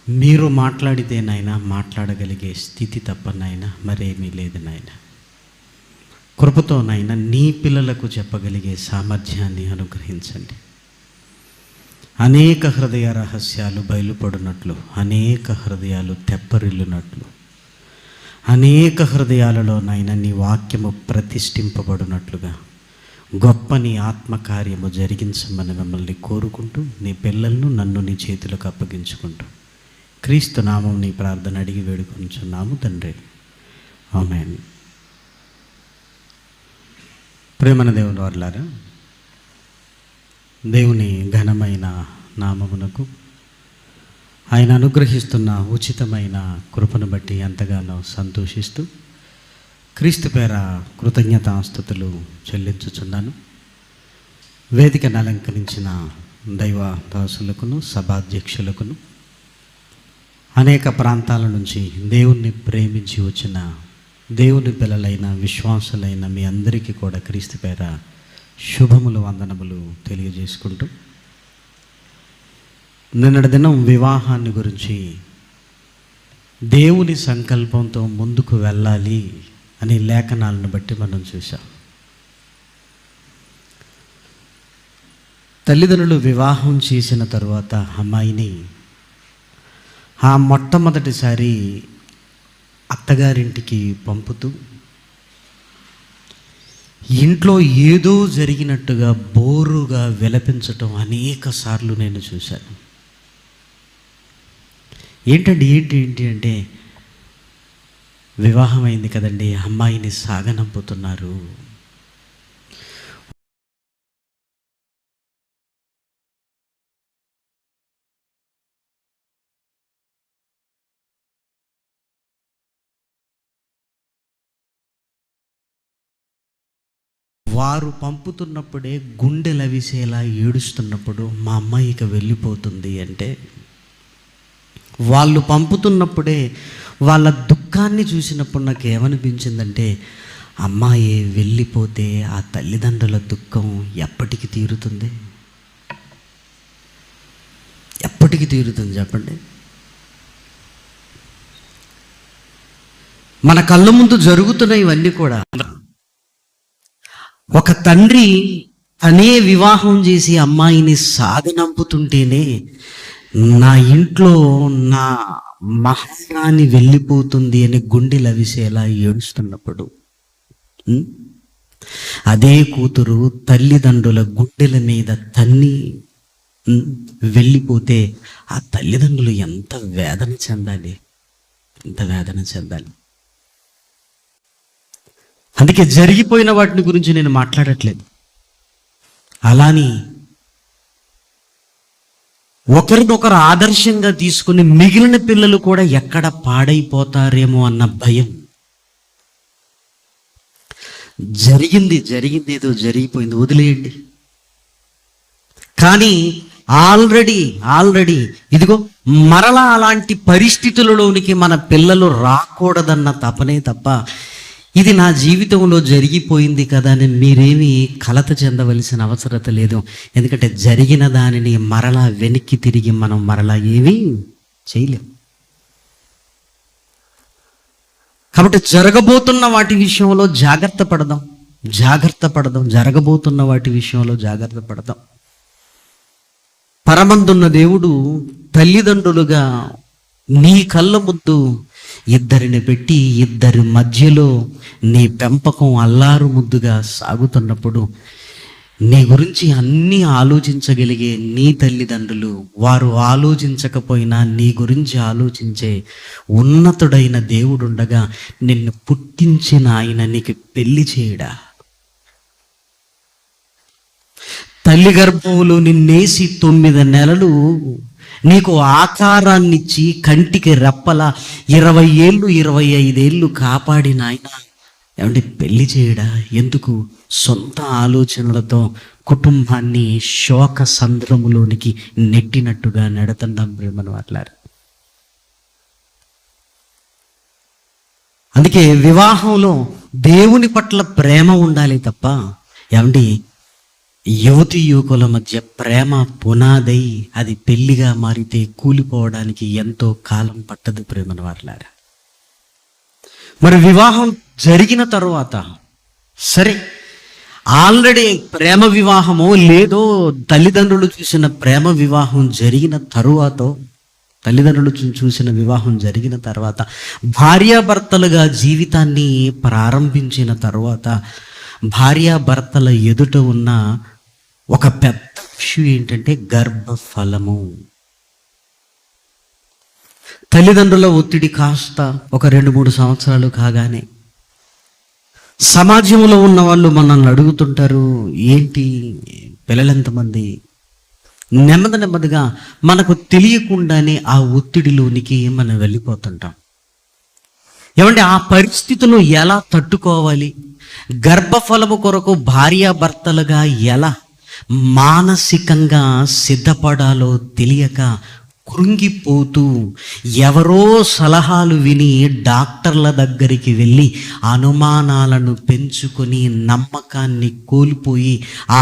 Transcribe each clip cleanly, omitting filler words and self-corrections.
మీరు మాట్లాడితే నాయనా మాట్లాడగలిగే స్థితి తప్ప నాయనా మరేమీ లేదు నాయనా. కృపతో నాయనా నీ పిల్లలకు చెప్పగలిగే సామర్థ్యాన్ని అనుగ్రహించండి. అనేక హృదయ రహస్యాలు బయలుపడినట్లు, అనేక హృదయాలు తెప్పరిల్లునట్లు, అనేక హృదయాలలో నాయనా నీ వాక్యము ప్రతిష్ఠింపబడినట్లుగా గొప్ప నీ ఆత్మకార్యము జరిగించమని మిమ్మల్ని కోరుకుంటూ నీ పిల్లలను నన్ను నీ చేతులకు అప్పగించుకుంటూ క్రీస్తు నామం నీ ప్రార్థన అడిగి వేడుకొంచున్నాము తండ్రి, ఆమేన్. ప్రేమన దేవుని వారలారా, దేవుని ఘనమైన నామమునకు ఆయన అనుగ్రహిస్తున్న ఉచితమైన కృపను బట్టి ఎంతగానో సంతోషిస్తూ క్రీస్తు పేర కృతజ్ఞతాస్తుతులు చెల్లించుచున్నాను. వేదికను అలంకరించిన దైవ దాసులకును సభాధ్యక్షులకును, అనేక ప్రాంతాల నుంచి దేవుణ్ణి ప్రేమించి వచ్చిన దేవుని పిల్లలైన విశ్వాసులైన మీ అందరికీ కూడా క్రీస్తు పేర శుభములు వందనములు తెలియజేసుకుంటూ, నిన్నటి దినం వివాహాన్ని గురించి దేవుని సంకల్పంతో ముందుకు వెళ్ళాలి అనే లేఖనాలను బట్టి మనం చూసాం. తల్లిదండ్రులు వివాహం చేసిన తరువాత అమ్మాయిని ఆ మొట్టమొదటిసారి అత్తగారింటికి పంపుతూ ఇంట్లో ఏదో జరిగినట్టుగా బోరుగా విలపించటం అనేక సార్లు నేను చూశాను. ఏంటి అంటే వివాహం అయింది కదండి, అమ్మాయిని సాగనంపుతున్నారు. వారు పంపుతున్నప్పుడే గుండె లవిసేలా ఏడుస్తున్నప్పుడు మా అమ్మాయి ఇక వెళ్ళిపోతుంది అంటే, వాళ్ళు పంపుతున్నప్పుడే వాళ్ళ దుఃఖాన్ని చూసినప్పుడు నాకు ఏమనిపించిందంటే, అమ్మాయి వెళ్ళిపోతే ఆ తల్లిదండ్రుల దుఃఖం ఎప్పటికి తీరుతుంది? ఎప్పటికి తీరుతుంది చెప్పండి? మన కళ్ళ ముందు జరుగుతున్న ఇవన్నీ కూడా ఒక తండ్రి తనే వివాహం చేసి అమ్మాయిని సాగనంపుతుంటేనే నా ఇంట్లో నా మహారాణి వెళ్ళిపోతుంది అని గుండె లవిసేలా ఏడుస్తున్నప్పుడు, అదే కూతురు తల్లిదండ్రుల గుండెల మీద తన్ని వెళ్ళిపోతే ఆ తల్లిదండ్రులు ఎంత వేదన చెందాలి, ఎంత వేదన చెందాలి. అందుకే జరిగిపోయిన వాటిని గురించి నేను మాట్లాడట్లేదు. అలాని ఒకరినొకరు ఆదర్శంగా తీసుకుని మిగిలిన పిల్లలు కూడా ఎక్కడ పాడైపోతారేమో అన్న భయం. జరిగింది ఏదో జరిగిపోయింది, వదిలేయండి. కానీ ఆల్రెడీ ఇదిగో మరలా అలాంటి పరిస్థితులలోనికి మన పిల్లలు రాకూడదన్న తపనే తప్ప, ఇది నా జీవితంలో జరిగిపోయింది కదా అని మీరేమీ కలత చెందవలసిన అవసరత లేదు. ఎందుకంటే జరిగిన దానిని మరలా వెనక్కి తిరిగి మనం మరలా ఏమీ చేయలేం. కాబట్టి జరగబోతున్న వాటి విషయంలో జాగ్రత్త పడదాం. జరగబోతున్న వాటి విషయంలో జాగ్రత్త పడదాం. పరమందున్న దేవుడు తల్లిదండ్రులుగా నీ కళ్ళ ముందు ఇద్దరిని పెట్టి ఇద్దరి మధ్యలో నీ పెంపకం అల్లారు ముద్దుగా సాగుతున్నప్పుడు నీ గురించి అన్నీ ఆలోచించగలిగే నీ తల్లిదండ్రులు, వారు ఆలోచించకపోయినా నీ గురించి ఆలోచించే ఉన్నతుడైన దేవుడుండగా నిన్ను పుట్టించిన ఆయన నీకు పెళ్లి చేయడా? తల్లి గర్భంలో నిన్నేసి 9 నెలలు నీకు ఆకారాన్నిచ్చి కంటికి రెప్పల 20 ఏళ్ళు 25 ఏళ్ళు కాపాడిన ఆయన ఏమంటే పెళ్లి చేయడా? ఎందుకు? సొంత ఆలోచనలతో కుటుంబాన్ని శోక సంద్రములోనికి నెట్టినట్టుగా నెడుతున్నాం ప్రేమను అట్లారు. అందుకే వివాహంలో దేవుని పట్ల ప్రేమ ఉండాలి తప్ప ఏమండి యువతి యువకుల మధ్య ప్రేమ పునాదై అది పెళ్లిగా మారితే కూలిపోవడానికి ఎంతో కాలం పట్టదు ప్రేమన వారలారా. మరి వివాహం జరిగిన తరువాత సరే, ఆల్రెడీ ప్రేమ వివాహమో లేదో తల్లిదండ్రులు చూసిన ప్రేమ వివాహం జరిగిన తరువాత, తల్లిదండ్రులు చూసిన వివాహం జరిగిన తర్వాత, భార్యాభర్తలుగా జీవితాన్ని ప్రారంభించిన తరువాత భార్యాభర్తల ఎదుట ఉన్న ఒక పెద్ద ఇష్యూ ఏంటంటే గర్భఫలము. తల్లిదండ్రుల ఒత్తిడి కాస్త ఒక 2-3 సంవత్సరాలు కాగానే సమాజంలో ఉన్న వాళ్ళు మనల్ని అడుగుతుంటారు, ఏంటి పిల్లలు ఎంతమంది? నెమ్మదిగా మనకు తెలియకుండానే ఆ ఒత్తిడిలోనికి మనం వెళ్ళిపోతుంటాం. ఏమంటే ఆ పరిస్థితులు ఎలా తట్టుకోవాలి, గర్భఫలము కొరకు భార్యాభర్తలుగా ఎలా మానసికంగా సిద్ధపడాలో తెలియక కృంగిపోతూ ఎవరో సలహాలు విని డాక్టర్ల దగ్గరికి వెళ్ళి అనుమానాలను పెంచుకొని నమ్మకాన్ని కోల్పోయి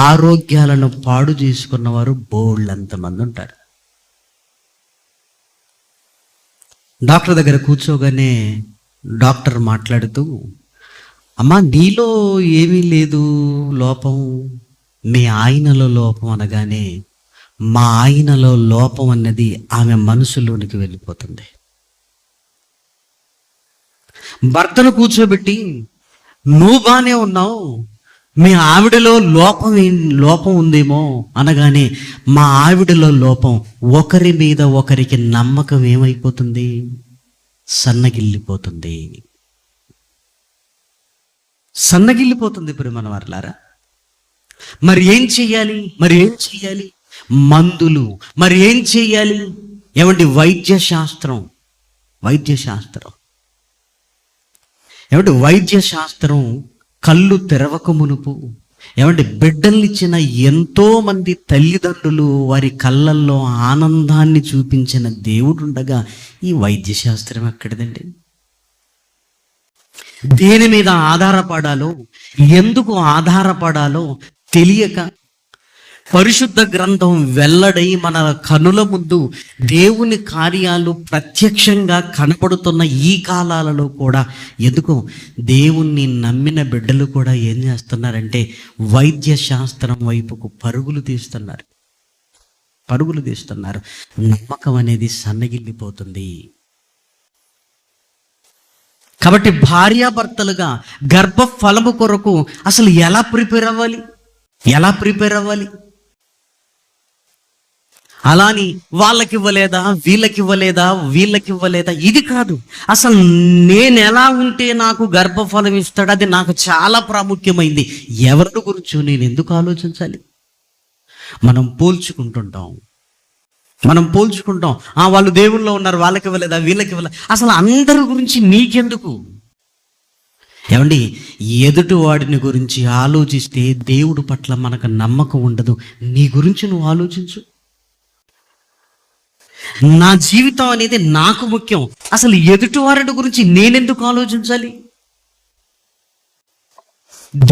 ఆరోగ్యాలను పాడు చేసుకున్నవారు బోళ్ళంతమంది ఉంటారు. డాక్టర్ దగ్గర కూర్చోగానే డాక్టర్ మాట్లాడుతూ, అమ్మా నీలో ఏమీ లేదు లోపం, మీ ఆయనలో లోపం అనగానే మా ఆయనలో లోపం అన్నది ఆమె మనసులోనికి వెళ్ళిపోతుంది. భర్తను కూర్చోబెట్టి నువ్వు బానే ఉన్నావు, మీ ఆవిడలో లోపం ఉందేమో అనగానే మా ఆవిడలో లోపం, ఒకరి మీద ఒకరికి నమ్మకం ఏమైపోతుంది? సన్నగిల్లిపోతుంది ప్రియమైన వారలారా. మరి ఏం చెయ్యాలి? మందులు. మరి ఏం చెయ్యాలి? ఏమండి వైద్య శాస్త్రం కళ్ళు తెరవక మునుపు ఏమంటే బిడ్డల్నిచ్చిన ఎంతో మంది తల్లిదండ్రులు వారి కళ్ళల్లో ఆనందాన్ని చూపించిన దేవుడు ఉండగా ఈ వైద్య శాస్త్రం ఎక్కడిదండి? దేని మీద ఆధారపడాలో, ఎందుకు ఆధారపడాలో తెలియక పరిశుద్ధ గ్రంథం వెల్లడై మన కనుల ముందు దేవుని కార్యాలు ప్రత్యక్షంగా కనపడుతున్న ఈ కాలాలలో కూడా ఎందుకు దేవుణ్ణి నమ్మిన బిడ్డలు కూడా ఏం చేస్తున్నారంటే వైద్య శాస్త్రం వైపుకు పరుగులు తీస్తున్నారు. నమ్మకం అనేది సన్నగిల్లిపోతుంది. కాబట్టి భార్యాభర్తలుగా గర్భఫలము కొరకు అసలు ఎలా ప్రిపేర్ అవ్వాలి? అలాని వీళ్ళకి ఇవ్వలేదా ఇది కాదు. అసలు నేను ఎలా ఉంటే నాకు గర్భఫలం ఇస్తాడు, అది నాకు చాలా ప్రాముఖ్యమైంది. ఎవరి గురించో నేను ఎందుకు ఆలోచించాలి? మనం పోల్చుకుంటాం. వాళ్ళు దేవుల్లో ఉన్నారు, వాళ్ళకి ఇవ్వలేదా, వీళ్ళకి ఇవ్వలేదు. అసలు అందరి గురించి నీకెందుకు? ఏమండి, ఎదుటి వాడిని గురించి ఆలోచిస్తే దేవుడి పట్ల మనకు నమ్మకం ఉండదు. నీ గురించి నువ్వు ఆలోచించు. నా జీవితం అనేది నాకు ముఖ్యం. అసలు ఎదుటి వారి గురించి నేనెందుకు ఆలోచించాలి?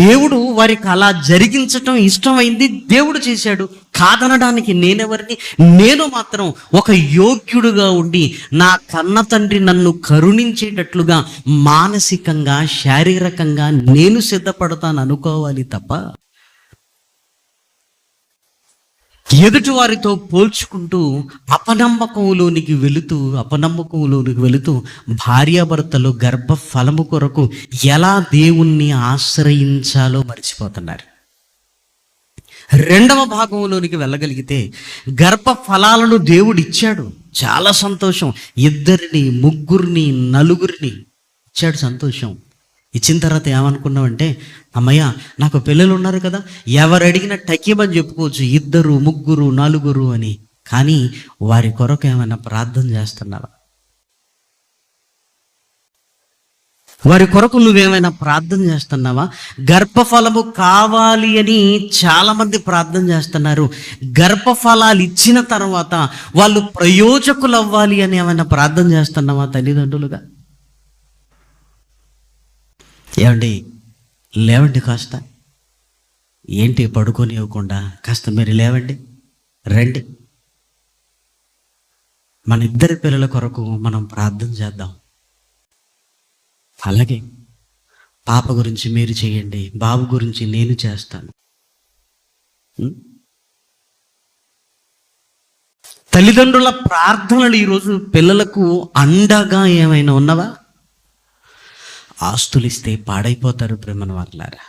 దేవుడు వారికి అలా జరిగించటం ఇష్టమైంది, దేవుడు చేశాడు. కాదనడానికి నేనెవరిని? నేను మాత్రం ఒక యోగ్యుడుగా ఉండి నా కన్న తండ్రి నన్ను కరుణించేటట్లుగా మానసికంగా శారీరకంగా నేను సిద్ధపడతాను అనుకోవాలి తప్ప ఎదుటి వారితో పోల్చుకుంటూ అపనమ్మకంలోనికి వెళుతూ భార్యాభర్తలు గర్భఫలము కొరకు ఎలా దేవుణ్ణి ఆశ్రయించాలో మర్చిపోతున్నారు. రెండవ భాగంలోనికి వెళ్ళగలిగితే గర్భఫలాలను దేవుడు ఇచ్చాడు, చాలా సంతోషం. 2, 3, 4 ఇచ్చాడు, సంతోషం. ఇచ్చిన తర్వాత ఏమనుకున్నామంటే, అమ్మయ్య నాకు పిల్లలు ఉన్నారు కదా, ఎవరు అడిగినా టకీమని చెప్పుకోవచ్చు, 2, 3, 4 అని. కానీ వారి కొరకు ఏమైనా ప్రార్థన చేస్తున్నావా? వారి కొరకు నువ్వేమైనా ప్రార్థన చేస్తున్నావా? గర్భఫలము కావాలి అని చాలామంది ప్రార్థన చేస్తున్నారు. గర్భఫలాలు ఇచ్చిన తర్వాత వాళ్ళు ప్రయోజకులు అవ్వాలి అని ఏమైనా ప్రార్థన చేస్తున్నావా తల్లిదండ్రులుగా? ఏమండి, లేవండి కాస్త. ఏంటి పడుకోనివ్వకుండా? కాస్త మీరు లేవండి, రండి. మన ఇద్దరి పిల్లల కొరకు మనం ప్రార్థన చేద్దాం. అలాగే పాప గురించి మీరు చేయండి, బాబు గురించి నేను చేస్తాను. తల్లిదండ్రుల ప్రార్థనలు ఈరోజు పిల్లలకు అండగా ఏమైనా ఉన్నవా? ఆస్తులు ఇస్తే పాడైపోతారు ప్రేమను వాళ్ళారా.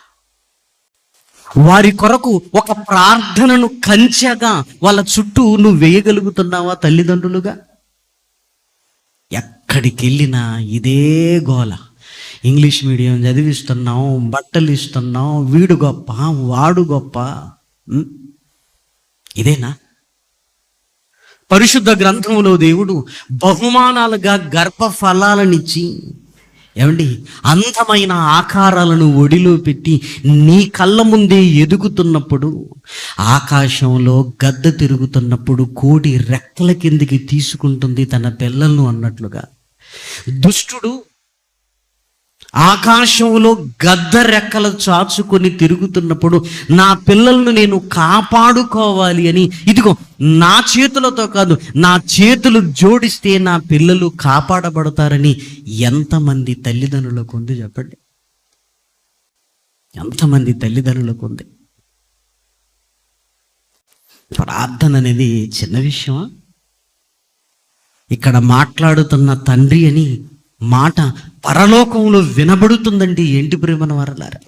వారి కొరకు ఒక ప్రార్థనను కంచెగా వాళ్ళ చుట్టూ నువ్వు వేయగలుగుతున్నావా తల్లిదండ్రులుగా? ఎక్కడికి వెళ్ళినా ఇదే గోల. ఇంగ్లీష్ మీడియం చదివిస్తున్నాం, బట్టలు ఇస్తున్నాం, వీడు గొప్ప వాడు గొప్ప. ఇదేనా? పరిశుద్ధ గ్రంథంలో దేవుడు బహుమానాలుగా గర్భఫలాలనిచ్చి, ఏమండి, అందమైన ఆకారాలను ఒడిలో పెట్టి నీ కళ్ళ ముందే ఎదుగుతున్నప్పుడు, ఆకాశంలో గద్ద తిరుగుతున్నప్పుడు కోడి రెక్కల కిందికి తీసుకుంటుంది తన పిల్లలను అన్నట్లుగా, దుష్టుడు ఆకాశంలో గద్ద రెక్కలు చాచుకొని తిరుగుతున్నప్పుడు నా పిల్లలను నేను కాపాడుకోవాలి అని, ఇదిగో నా చేతులతో కాదు, నా చేతులు జోడిస్తే నా పిల్లలు కాపాడబడతారని ఎంతమంది తల్లిదండ్రులకు ఉంది చెప్పండి? ఎంతమంది తల్లిదండ్రులకు ఉంది? ప్రార్థన అనేది చిన్న విషయమా? ఇక్కడ మాట్లాడుతున్న తండ్రి అని మాట పరలోకంలో వినబడుతుందండి. ఏంటి ప్రేమన వారలారా,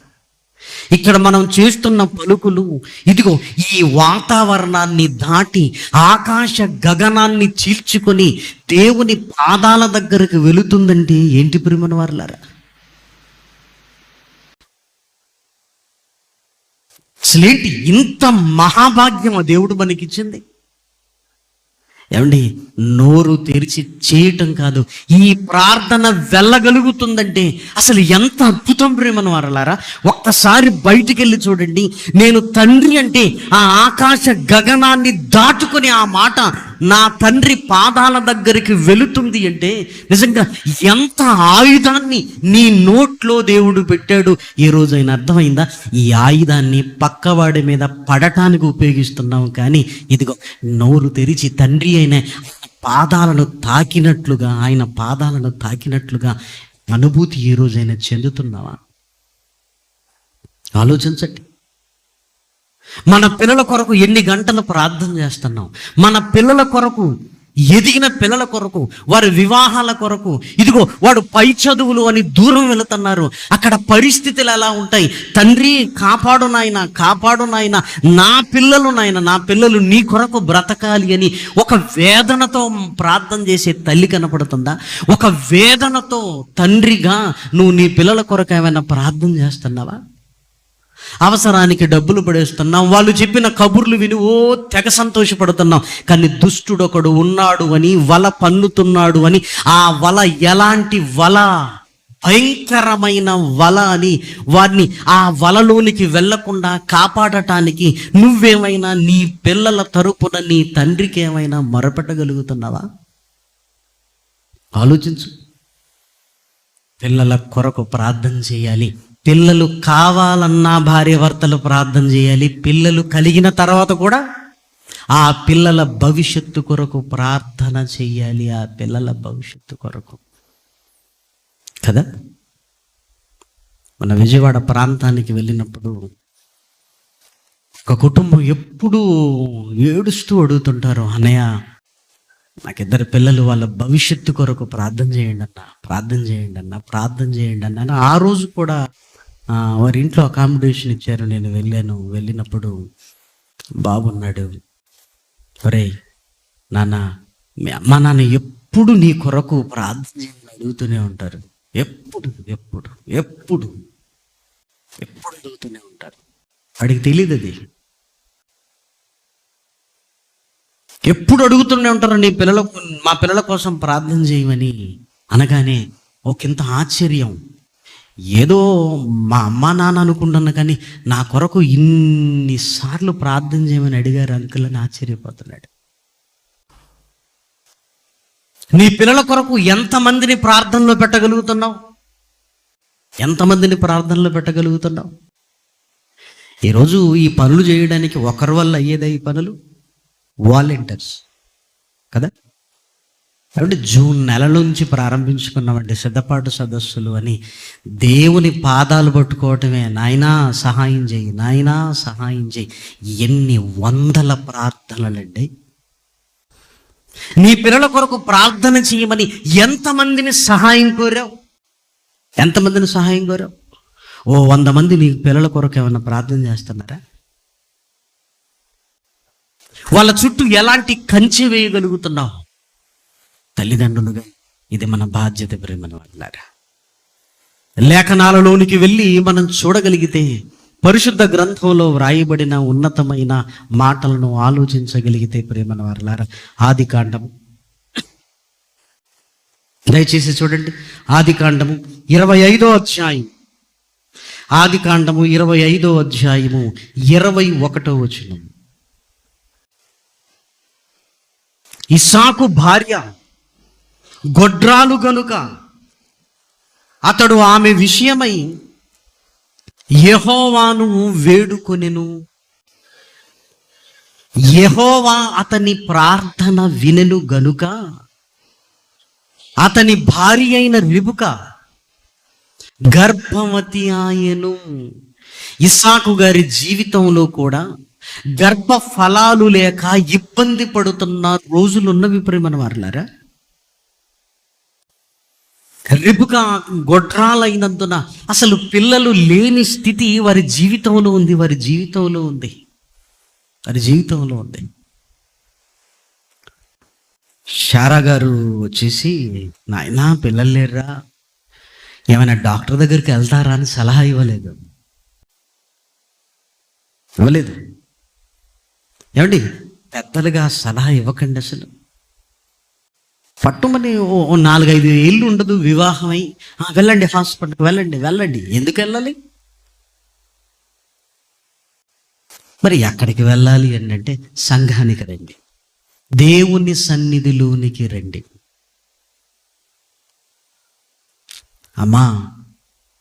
ఇక్కడ మనం చేస్తున్న పలుకులు ఇదిగో ఈ వాతావరణాన్ని దాటి ఆకాశ గగనాన్ని చీల్చుకొని దేవుని పాదాల దగ్గరకు వెళుతుందండి. ఏంటి ప్రేమన వారలారా, అసలేంటి ఇంత మహాభాగ్యం దేవుడు మనకిచ్చింది? ఏమండి, నోరు తెరిచి చేయటం కాదు, ఈ ప్రార్థన వెళ్ళగలుగుతుందంటే అసలు ఎంత అద్భుతం ప్రేమను వారలారా. ఒక్కసారి బయటికి వెళ్ళి చూడండి. నేను తండ్రి అంటే ఆ ఆకాశ గగనాన్ని దాటుకొని ఆ మాట నా తండ్రి పాదాల దగ్గరికి వెళుతుంది అంటే నిజంగా ఎంత ఆయుధాన్ని నీ నోట్లో దేవుడు పెట్టాడు. ఏ రోజైనా అర్థమైందా? ఈ ఆయుధాన్ని పక్కవాడి మీద పడటానికి ఉపయోగిస్తున్నాం, కానీ ఇదిగో నోరు తెరిచి తండ్రి అయిన పాదాలను తాకినట్లుగా, ఆయన పాదాలను తాకినట్లుగా అనుభూతి ఏ రోజైనా చెందుతున్నావా? ఆలోచించండి. మన పిల్లల కొరకు ఎన్ని గంటలు ప్రార్థన చేస్తున్నాం? మన పిల్లల కొరకు, ఎదిగిన పిల్లల కొరకు, వారి వివాహాల కొరకు, ఇదిగో వాడు పై చదువులు అని దూరం వెళుతున్నారు, అక్కడ పరిస్థితులు ఎలా ఉంటాయి? తండ్రి కాపాడు నాయన, కాపాడు నాయన, నా పిల్లలు నాయన, నా పిల్లలు నీ కొరకు బ్రతకాలి అని ఒక వేదనతో ప్రార్థన చేసే తల్లి కనపడుతుందా? ఒక వేదనతో తండ్రిగా నువ్వు నీ పిల్లల కొరకు ఏమైనా ప్రార్థన చేస్తున్నావా? అవసరానికి డబ్బులు పడేస్తున్నాం, వాళ్ళు చెప్పిన కబుర్లు విని తెగ సంతోషపడుతున్నాం, కానీ దుష్టుడు ఒకడు ఉన్నాడు అని, వల పన్నుతున్నాడు అని, ఆ వల ఎలాంటి వల, భయంకరమైన వల అని వారిని ఆ వలలోనికి వెళ్లకుండా కాపాడటానికి నువ్వేమైనా నీ పిల్లల తరపున నీ తండ్రికి ఏమైనా మొరపెట్టగలుగుతున్నావా? ఆలోచించు. పిల్లల కొరకు ప్రార్థన చేయాలి. పిల్లలు కావాలన్నా భార్య భర్తలు ప్రార్థన చేయాలి. పిల్లలు కలిగిన తర్వాత కూడా ఆ పిల్లల భవిష్యత్తు కొరకు ప్రార్థన చేయాలి. ఆ పిల్లల భవిష్యత్తు కొరకు కదా. మన విజయవాడ ప్రాంతానికి వెళ్ళినప్పుడు ఒక కుటుంబం ఎప్పుడూ ఏడుస్తూ అడుగుతుంటారు, అన్నయ్య నాకు ఇద్దరు పిల్లలు, వాళ్ళ భవిష్యత్తు కొరకు ప్రార్థన చేయండి అన్న, ప్రార్థన చేయండి అన్న, ప్రార్థన చేయండి అన్న. ఆ రోజు కూడా వారి ఇంట్లో అకామిడేషన్ ఇచ్చారు. నేను వెళ్ళినప్పుడు బాబున్నాడు, ఒరేయ్ నాన్న, మీ అమ్మ నాన్న ఎప్పుడు నీ కొరకు ప్రార్థన చేయమని అడుగుతూనే ఉంటారు, ఎప్పుడు ఎప్పుడు ఎప్పుడు ఎప్పుడు అడుగుతూనే ఉంటారు. వాడికి తెలియదు అది. ఎప్పుడు అడుగుతూనే ఉంటారు నీ పిల్లలకు, మా పిల్లల కోసం ప్రార్థన చేయమని అనగానే ఒకంత ఆశ్చర్యం. ఏదో మా అమ్మ నాన్న అనుకుంటున్నా, కానీ నా కొరకు ఇన్నిసార్లు ప్రార్థన చేయమని అడిగారు అంకుల్ అని ఆశ్చర్యపోతున్నాడు. నీ పిల్లల కొరకు ఎంతమందిని ప్రార్థనలో పెట్టగలుగుతున్నావు? ఎంతమందిని ప్రార్థనలో పెట్టగలుగుతున్నావు? ఈరోజు ఈ పనులు చేయడానికి ఒకరి వల్ల అయ్యేదా ఈ పనులు? వాలంటీర్స్ కదా. కాబట్టి జూన్ నెల నుంచి ప్రారంభించుకున్నామండి సిద్ధపాటు సదస్సులు అని. దేవుని పాదాలు పట్టుకోవటమే, నాయనా సహాయం చేయి, నాయనా సహాయం చేయి. ఎన్ని వందల ప్రార్థనలండి. నీ పిల్లల కొరకు ప్రార్థన చేయమని ఎంతమందిని సహాయం కోరావు? ఎంతమందిని సహాయం కోరావు? 100 మంది నీ పిల్లల కొరకు ఏమన్నా ప్రార్థన చేస్తున్నారా? వాళ్ళ చుట్టూ ఎలాంటి కంచె వేయగలుగుతున్నావు? తల్లిదండ్రులుగా ఇది మన బాధ్యత ప్రేమను అన్నారా. లేఖనాలలోనికి వెళ్ళి మనం చూడగలిగితే పరిశుద్ధ గ్రంథంలో వ్రాయబడిన ఉన్నతమైన మాటలను ఆలోచించగలిగితే ప్రేమన వారలారా, ఆదికాండము దయచేసి చూడండి. ఆదికాండము 25వ అధ్యాయం, ఆదికాండము 25వ అధ్యాయము 21వ వచనం. ఇస్సాకు భార్య గొడ్రాలు గనుక అతడు ఆమె విషయమై యెహోవాను వేడుకొనెను. యెహోవా అతని ప్రార్థన వినెను గనుక అతని భార్య అయిన రిబుక గర్భవతి ఆయెను. ఇస్సాకు గారి జీవితంలో కూడా గర్భ ఫలాలు లేక ఇబ్బంది పడుతున్న రోజులు ఉన్నవి ప్రేమన వారలారా. రిబుక గొడ్రాలైనందున అసలు పిల్లలు లేని స్థితి వారి జీవితంలో ఉంది, వారి జీవితంలో ఉంది, వారి జీవితంలో ఉంది. శారా గారు వచ్చేసి, నాయనా పిల్లలు లేరురా, ఏమైనా డాక్టర్ దగ్గరికి వెళ్తారా అని సలహా ఇవ్వలేదు. ఏమండి, పెద్దలుగా సలహా ఇవ్వకండి. అసలు పట్టుమని 4-5 ఏళ్ళు ఉండదు వివాహమై, వెళ్ళండి హాస్పిటల్కి, వెళ్ళండి. ఎందుకు వెళ్ళాలి? మరి ఎక్కడికి వెళ్ళాలి అంటే సంఘానికి రండి, దేవుని సన్నిధిలోనికి రండి. అమ్మా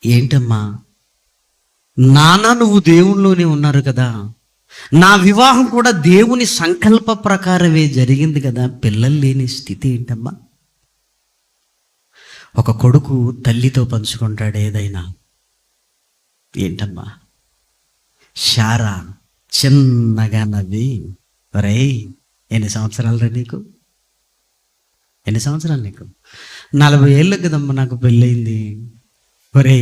ఏంటమ్మా, నాన్న నువ్వు దేవునిలోనే ఉన్నారు కదా, నా వివాహం కూడా దేవుని సంకల్ప ప్రకారమే జరిగింది కదా, పిల్లలు లేని స్థితి ఏంటమ్మా? ఒక కొడుకు తల్లితో పంచుకుంటాడు ఏదైనా. ఏంటమ్మా? శారా చిన్నగా నవ్వి, రేయ్ ఎన్ని సంవత్సరాలు నీకు? 40 ఏళ్ళు కదమ్మా నాకు పెళ్ళయింది. ఒరే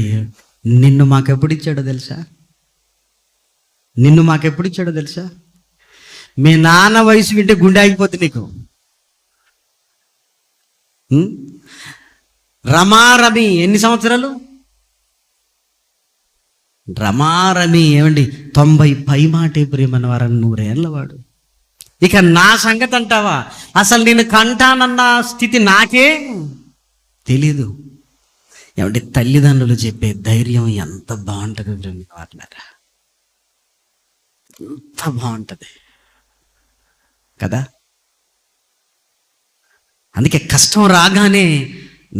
నిన్ను మాకెప్పుడు ఇచ్చాడో తెలుసా? మీ నాన్న వయసు వింటే గుండె ఆగిపోతుంది నీకు. రమారమి ఎన్ని సంవత్సరాలు? రమారమి ఏమండి 90 పై మాటే ప్రేమన వారని 100 ఏళ్ళ వాడు. ఇక నా సంగతి అంటావా? అసలు నేను కంటానన్న స్థితి నాకే తెలీదు. ఏమంటే తల్లిదండ్రులు చెప్పే ధైర్యం ఎంత బాగుంటుంది వారినారా, ఎంత బాగుంటుంది కదా. అందుకే కష్టం రాగానే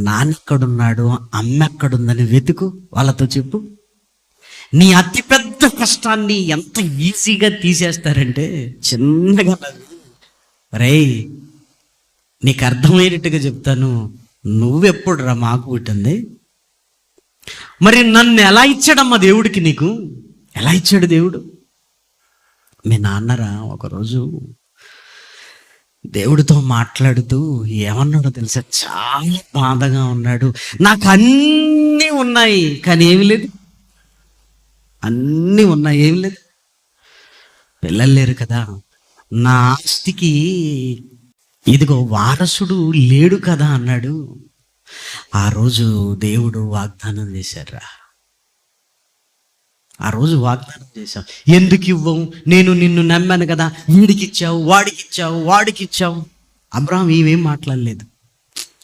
నాన్నెక్కడున్నాడు, అమ్మ ఎక్కడుందని వెతుకు, వాళ్ళతో చెప్పు. నీ అతిపెద్ద కష్టాన్ని ఎంత ఈజీగా తీసేస్తారంటే చిన్నగా రేయ్ నీకు అర్థమయ్యేటట్టుగా చెప్తాను, నువ్వెప్పుడు రా మాకు పుట్టింది? మరి నన్ను ఎలా ఇచ్చాడమ్మా దేవుడికి? నీకు ఎలా ఇచ్చాడు దేవుడు? మీ నాన్నరా ఒకరోజు దేవుడితో మాట్లాడుతూ ఏమన్నాడో తెలుసా? చాలా బాధగా ఉన్నాడు. నాకు అన్నీ ఉన్నాయి కానీ ఏమి లేదు, అన్నీ ఉన్నాయి ఏమి లేదు, పిల్లలు లేరు కదా, నా ఆస్తికి ఇదిగో వారసుడు లేడు కదా అన్నాడు. ఆ రోజు దేవుడు వాగ్దానం చేశారా, ఆ రోజు వాగ్దానం చేశాం. ఎందుకు ఇవ్వవు? నేను నిన్ను నమ్మాను కదా, వీడికిచ్చావు, వాడికిచ్చావు. అబ్రాహాం ఏమేం మాట్లాడలేదు,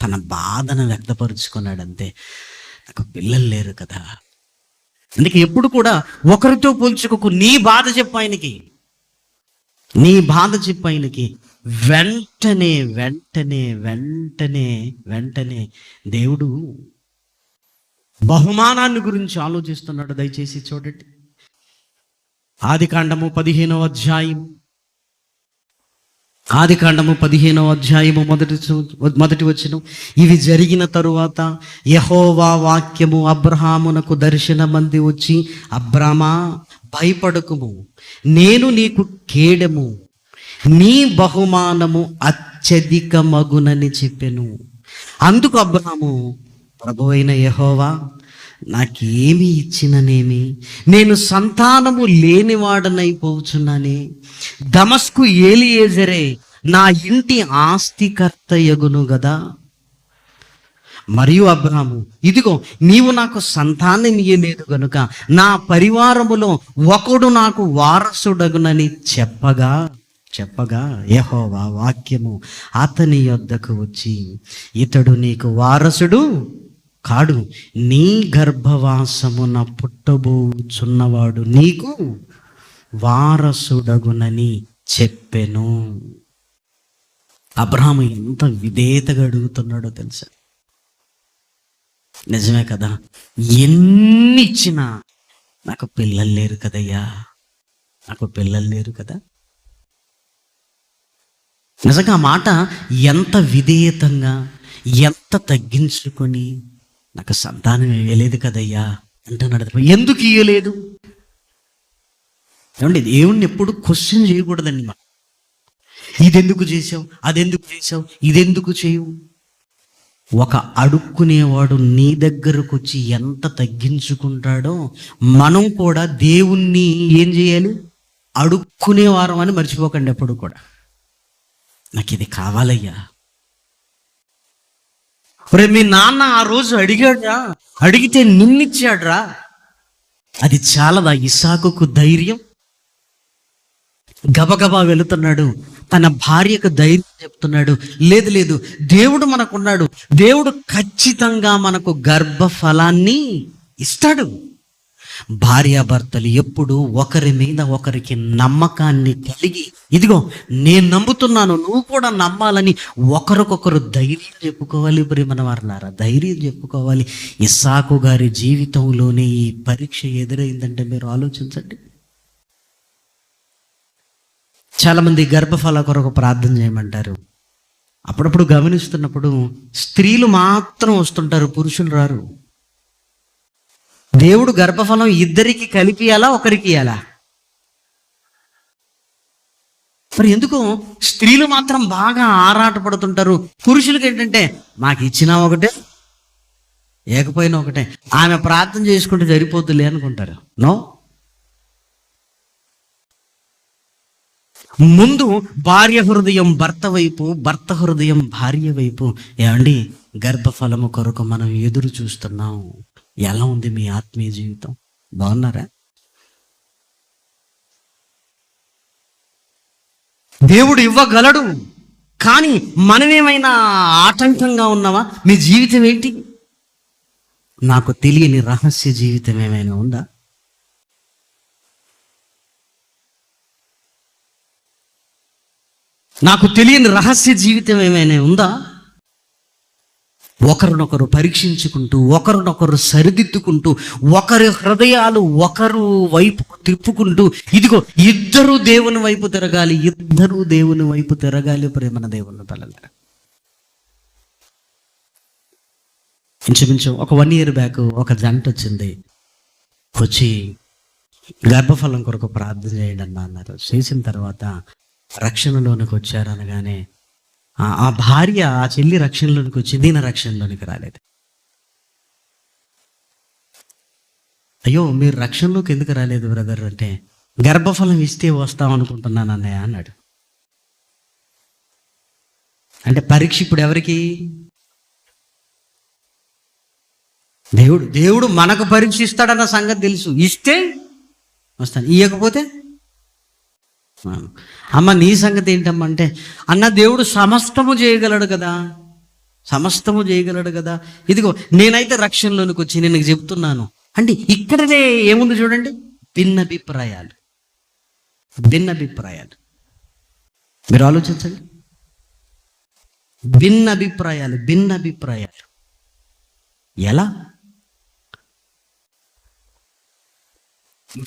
తన బాధను వ్యక్తపరుచుకున్నాడు అంతే. నాకు పిల్లలు లేరు కదా. అందుకే ఎప్పుడు కూడా ఒకరితో పోల్చుకోకు, నీ బాధ చెప్పు ఆయనకి, వెంటనే దేవుడు బహుమానాన్ని గురించి ఆలోచిస్తున్నాడు. దయచేసి చూడండి. ఆదికాండము 15వ అధ్యాయం, ఆదికాండము 15వ అధ్యాయము మొదటి వచనం. ఇవి జరిగిన తరువాత యెహోవా వాక్యము అబ్రహామునకు దర్శనమంది వచ్చి, అబ్రామా, భయపడకుము, నేను నీకు కేడెము, నీ బహుమానము అత్యధికమగునని చెప్పెను. అందుకు అబ్రాహాము, ప్రభువైన యెహోవా, నాకేమి ఇచ్చిననేమి, నేను సంతానము లేనివాడనైపోచున్నానే. దమస్కు ఏలియేజరే నా ఇంటి ఆస్తికర్తయగును గదా. మరియు అబ్రాహాము, ఇదిగో నీవు నాకు సంతానం ఇయ్యలేదు గనుక నా పరివారములో ఒకడు నాకు వారసుడగునని చెప్పగా యెహోవా వాక్యము అతని యొద్దకు వచ్చి, ఇతడు నీకు వారసుడు కాడు, నీ గర్భవాసమున పుట్టబోచున్నవాడు నీకు వారసుడగునని చెప్పెను. అబ్రాహాము ఎంత విధేయతగా అడుగుతున్నాడో తెలుసా? నిజమే కదా, ఎన్ని ఇచ్చినా నాకు పిల్లలు లేరు కదయ్యా, నాకు పిల్లలు లేరు కదా. నిజంగా ఆ మాట ఎంత విధేయతంగా, ఎంత తగ్గించుకొని, నాకు సంతానం ఇవ్వలేదు కదయ్యా అంటున్నాడు. ఎందుకు ఇవ్వలేదు? ఏమండి, దేవుణ్ణి ఎప్పుడు క్వశ్చన్ చేయకూడదండి. మనం ఇదెందుకు చేసావు, అదెందుకు చేసావు, ఇదెందుకు చేయవు. ఒక అడుక్కునేవాడు నీ దగ్గరకు వచ్చి ఎంత తగ్గించుకుంటాడో, మనం కూడా దేవుణ్ణి ఏం చేయాలి? అడుక్కునేవారం అని మర్చిపోకండి ఎప్పుడు కూడా. నాకు ఇది కావాలయ్యా. రే, మీ నాన్న ఆ రోజు అడిగాడ్రా, అడిగితే నిన్నిచ్చాడ్రా. అది చాలదా ఇస్సాకుకు ధైర్యం? గబగబా వెళుతున్నాడు, తన భార్యకు ధైర్యం చెప్తున్నాడు. లేదు లేదు, దేవుడు మనకున్నాడు, దేవుడు ఖచ్చితంగా మనకు గర్భఫలాన్ని ఇస్తాడు. భార్యాభర్తలు ఎప్పుడు ఒకరి మీద ఒకరికి నమ్మకాన్ని కలిగి, ఇదిగో నేను నమ్ముతున్నాను, నువ్వు కూడా నమ్మాలని ఒకరికొకరు ధైర్యం చెప్పుకోవాలి. ప్రియమైన వారలారా, ధైర్యం చెప్పుకోవాలి. ఇస్సాకు గారి జీవితంలోనే ఈ పరీక్ష ఎదురైందంటే మీరు ఆలోచించండి. చాలామంది గర్భఫల కొరకు ప్రార్థన చేయమంటారు. అప్పుడప్పుడు గమనిస్తున్నప్పుడు స్త్రీలు మాత్రం వస్తుంటారు, పురుషులు రారు. దేవుడు గర్భఫలం ఇద్దరికి కలిపి ఇయ్యాలా, ఒకరికి ఇయ్యాలా? మరి ఎందుకు స్త్రీలు మాత్రం బాగా ఆరాట పడుతుంటారు? పురుషులకి ఏంటంటే మాకు ఇచ్చినా ఒకటే, ఏకపోయినా ఒకటే, ఆమె ప్రార్థన చేసుకుంటే సరిపోతులే అనుకుంటారు. నో, ముందు భార్య హృదయం భర్త వైపు, భర్త హృదయం భార్య వైపు. ఏమండి, గర్భఫలము కొరకు మనం ఎదురు చూస్తున్నాం. ఎలా ఉంది మీ ఆత్మీయ జీవితం? బాగున్నారా? దేవుడు ఇవ్వగలడు, కానీ మనమేమైనా ఆటంకంగా ఉన్నావా? మీ జీవితం ఏంటి? నాకు తెలియని రహస్య జీవితం ఏమైనా ఉందా? నాకు తెలియని రహస్య జీవితం ఏమైనా ఉందా? ఒకరినొకరు పరీక్షించుకుంటూ, ఒకరినొకరు సరిదిద్దుకుంటూ, ఒకరి హృదయాలు ఒకరు వైపు తిప్పుకుంటూ, ఇదిగో ఇద్దరు దేవుని వైపు తిరగాలి, ఇద్దరు దేవుని వైపు తిరగాలి. ప్రేమన దేవుని పిల్లలు, ఇంచుమించు ఒక 1 year బ్యాక్ ఒక జంట వచ్చింది. వచ్చి గర్భఫలం కొరకు ప్రార్థన చేయండి అన్నారు. చేసిన తర్వాత రక్షణలోనికి వచ్చారనగానే ఆ భార్య, ఆ చెల్లి రక్షణలోనికి వచ్చింది, ఈయన రక్షణలోనికి రాలేదు. అయ్యో, మీరు రక్షణలోకి ఎందుకు రాలేదు బ్రదర్ అంటే, గర్భఫలం ఇస్తే వస్తాం అనుకుంటున్నాను అన్నయ్య అన్నాడు. అంటే పరీక్ష ఇప్పుడు ఎవరికి? దేవుడు మనకు పరీక్ష ఇస్తాడన్న సంగతి తెలుసు. ఇస్తే వస్తాను, ఇవ్వకపోతే అమ్మ నీ సంగతి ఏంటమ్మా అంటే, అన్న దేవుడు సమస్తము చేయగలడు కదా, సమస్తము చేయగలడు కదా. ఇదిగో నేనైతే రక్షణలోనికి వచ్చి నేను చెప్తున్నాను అంటే, ఇక్కడనే ఏముంది చూడండి, భిన్నాభిప్రాయాలు. మీరు ఆలోచించండి, భిన్నాభిప్రాయాలు ఎలా?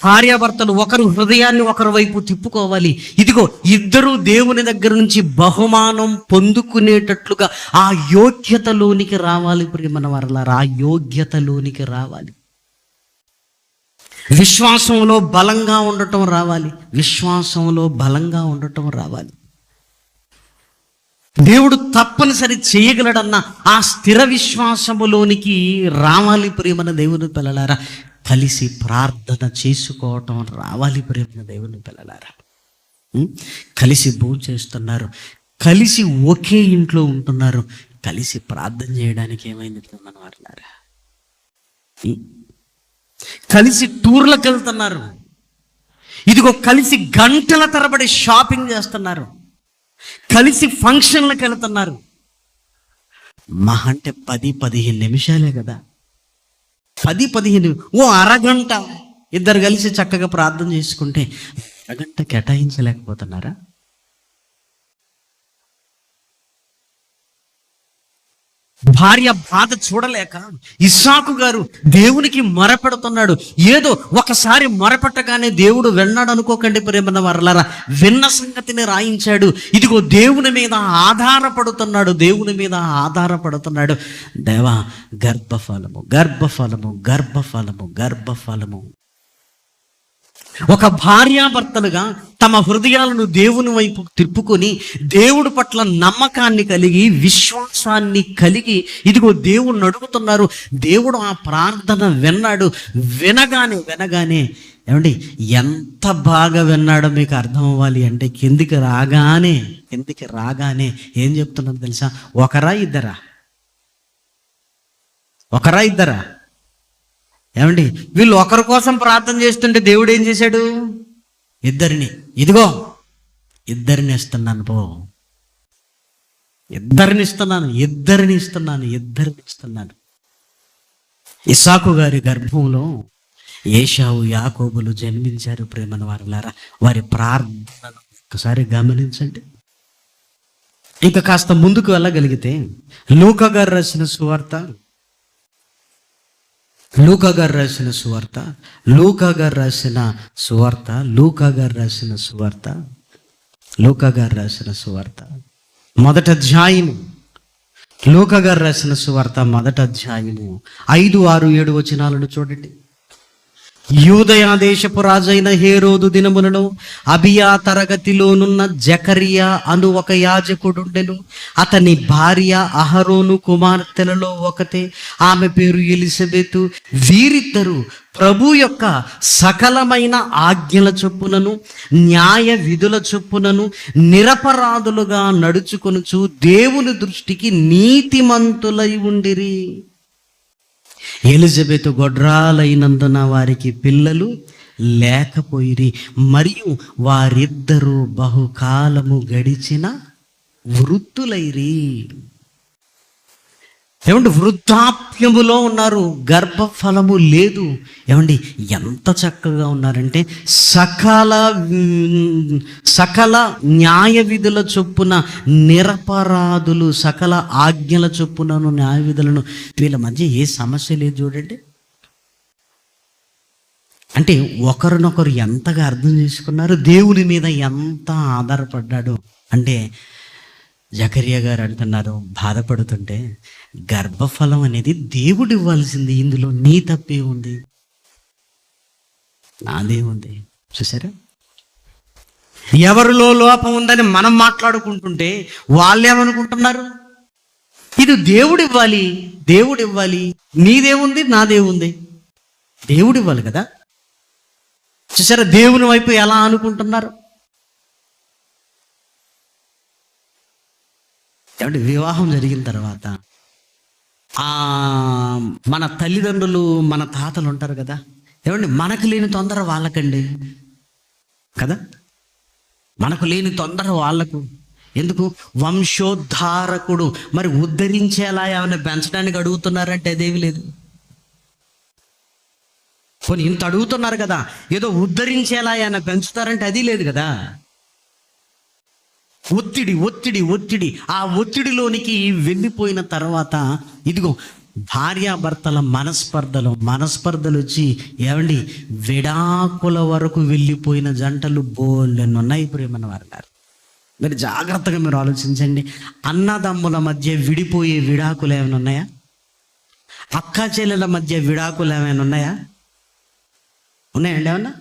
భార్యాభర్తలు ఒకరు హృదయాన్ని ఒకరి వైపు తిప్పుకోవాలి. ఇదిగో ఇద్దరు దేవుని దగ్గర నుంచి బహుమానం పొందుకునేటట్లుగా ఆ యోగ్యతలోనికి రావాలి. ప్రియమైన వారలారా, ఆ యోగ్యతలోనికి రావాలి. విశ్వాసంలో బలంగా ఉండటం రావాలి. విశ్వాసంలో బలంగా ఉండటం రావాలి. దేవుడు తప్పనిసరి చేయగలడన్న ఆ స్థిర విశ్వాసములోనికి రావాలి. ప్రియమైన దేవుని పిల్లలారా, కలిసి ప్రార్థన చేసుకోవటం రావాలి. ప్రియమైన దేవుని పిల్లలారా, కలిసి భోజనం చేస్తున్నారు, కలిసి ఒకే ఇంట్లో ఉంటున్నారు, కలిసి ప్రార్థన చేయడానికి ఏమైంది ప్రియమైన వారలారా? కలిసి టూర్లకు వెళ్తున్నారు, ఇదిగో కలిసి గంటల తరబడి షాపింగ్ చేస్తున్నారు, కలిసి ఫంక్షన్లకు వెళ్తున్నారు. మహా అంటే 10-15 నిమిషాలే కదా, 10-15 ఓ అరగంట ఇద్దరు కలిసి చక్కగా ప్రార్థన చేసుకుంటే అరగంట కేటాయించలేకపోతున్నారా? భార్య బాధ చూడలేక ఇస్సాకు గారు దేవునికి మొరపెడుతున్నాడు. ఏదో ఒకసారి మొరపెట్టగానే దేవుడు విన్నాడు అనుకోకండి ప్రియమైన వారలారా, విన్న సంగతిని రాయించాడు. ఇదిగో దేవుని మీద ఆధారపడుతున్నాడు, దేవుని మీద ఆధారపడుతున్నాడు. దేవా, గర్భఫలము గర్భఫలము గర్భఫలము గర్భఫలము. ఒక భార్యాభర్తలుగా తమ హృదయాలను దేవుని వైపు తిప్పుకొని దేవుడి పట్ల నమ్మకాన్ని కలిగి విశ్వాసాన్ని కలిగి ఇదిగో దేవుణ్ణి అడుగుతున్నారు. దేవుడు ఆ ప్రార్థన విన్నాడు. వినగానే ఏమండి, ఎంత బాగా విన్నాడో మీకు అర్థం అవ్వాలి అంటే కిందికి రాగానే ఏం చెప్తున్నాడు తెలుసా? ఒకరా ఇద్దరా? ఏమండి, వీళ్ళు ఒకరి కోసం ప్రార్థన చేస్తుంటే దేవుడు ఏం చేశాడు? ఇదిగో ఇద్దరిని ఇస్తున్నాను, పో, ఇద్దరిని ఇస్తున్నాను. ఇస్సాకు గారి గర్భంలో ఏశావు యాకోబులు జన్మించారు. ప్రేమన వారలారా, వారి ప్రార్థనను ఒకసారి గమనించండి. ఇంకా కాస్త ముందుకు వెళ్ళగలిగితే లూకా గారు రాసిన సువార్త మొదటి అధ్యాయము, లూకా గారు రాసిన సువార్త మొదటి అధ్యాయము 5, 6, 7 వచనాలను చూడండి. యూదయా దేశపు రాజైన హేరోదు దినములలో అబియా తరగతిలోనున్న జకరియా అను ఒక యాజకుడుండెను. అతని భార్య అహరోను కుమార్తెలలో ఒకతే, ఆమె పేరు ఎలిజబెతు. వీరిద్దరూ ప్రభు యొక్క సకలమైన ఆజ్ఞల చొప్పునను న్యాయ విధుల చొప్పునను నిరపరాధులుగా నడుచుకొనుచు దేవుని దృష్టికి నీతిమంతులై ఉండిరి. ఎలిజబెతు గొడ్రాలైనందున వారికి పిల్లలు లేకపోయిరి, మరియు వారిద్దరూ బహుకాలము గడిచిన వృద్ధులైరి. ఏమండి, వృద్ధాప్యములో ఉన్నారు, గర్భఫలము లేదు. ఏమండి, ఎంత చక్కగా ఉన్నారంటే సకల న్యాయ విధుల చొప్పున నిరపరాధులు, సకల ఆజ్ఞల చొప్పునను న్యాయ విధులను. వీళ్ళ మధ్య ఏ సమస్య లేదు చూడండి. అంటే ఒకరినొకరు ఎంతగా అర్థం చేసుకున్నారు, దేవుని మీద ఎంత ఆధారపడ్డాడు అంటే జకరియా గారు అంటున్నారు బాధపడుతుంటే, గర్భఫలం అనేది దేవుడు ఇవ్వాల్సింది, ఇందులో నీ తప్పే ఉంది, నాదే ఉంది. చూసారా, ఎవరిలో లోపం ఉందని మనం మాట్లాడుకుంటుంటే వాళ్ళు ఏమనుకుంటున్నారు? ఇది దేవుడు ఇవ్వాలి, నీదేముంది, నాదేముంది, దేవుడు ఇవ్వాలి కదా. చూసారా, దేవుని వైపు ఎలా అనుకుంటున్నారు. ఏమంటే, వివాహం జరిగిన తర్వాత మన తల్లిదండ్రులు, మన తాతలు ఉంటారు కదా, ఏమండి, మనకు లేని తొందర వాళ్ళకండి కదా, మనకు లేని తొందర వాళ్ళకు. ఎందుకు? వంశోద్ధారకుడు. మరి ఉద్ధరించేలా ఏమైనా పెంచడానికి అడుగుతున్నారంటే అదేమి లేదు. కొన్ని ఇంత అడుగుతున్నారు కదా, ఏదో ఉద్ధరించేలా ఏమైనా పెంచుతారంటే అది లేదు కదా. ఒత్తిడి. ఆ ఒత్తిడిలోనికి వెళ్ళిపోయిన తర్వాత ఇదిగో భార్యాభర్తల మనస్పర్ధలు వచ్చి ఏమండి విడాకుల వరకు వెళ్ళిపోయిన జంటలు బోళ్ళెన్ని ఉన్నాయి ప్రియమైన వారు. మీరు జాగ్రత్తగా మీరు ఆలోచించండి. అన్నదమ్ముల మధ్య విడిపోయే విడాకులు ఏమైనా ఉన్నాయా? అక్క చెల్లెల మధ్య విడాకులు ఏమైనా ఉన్నాయా? ఉన్నాయండి ఏమన్నా?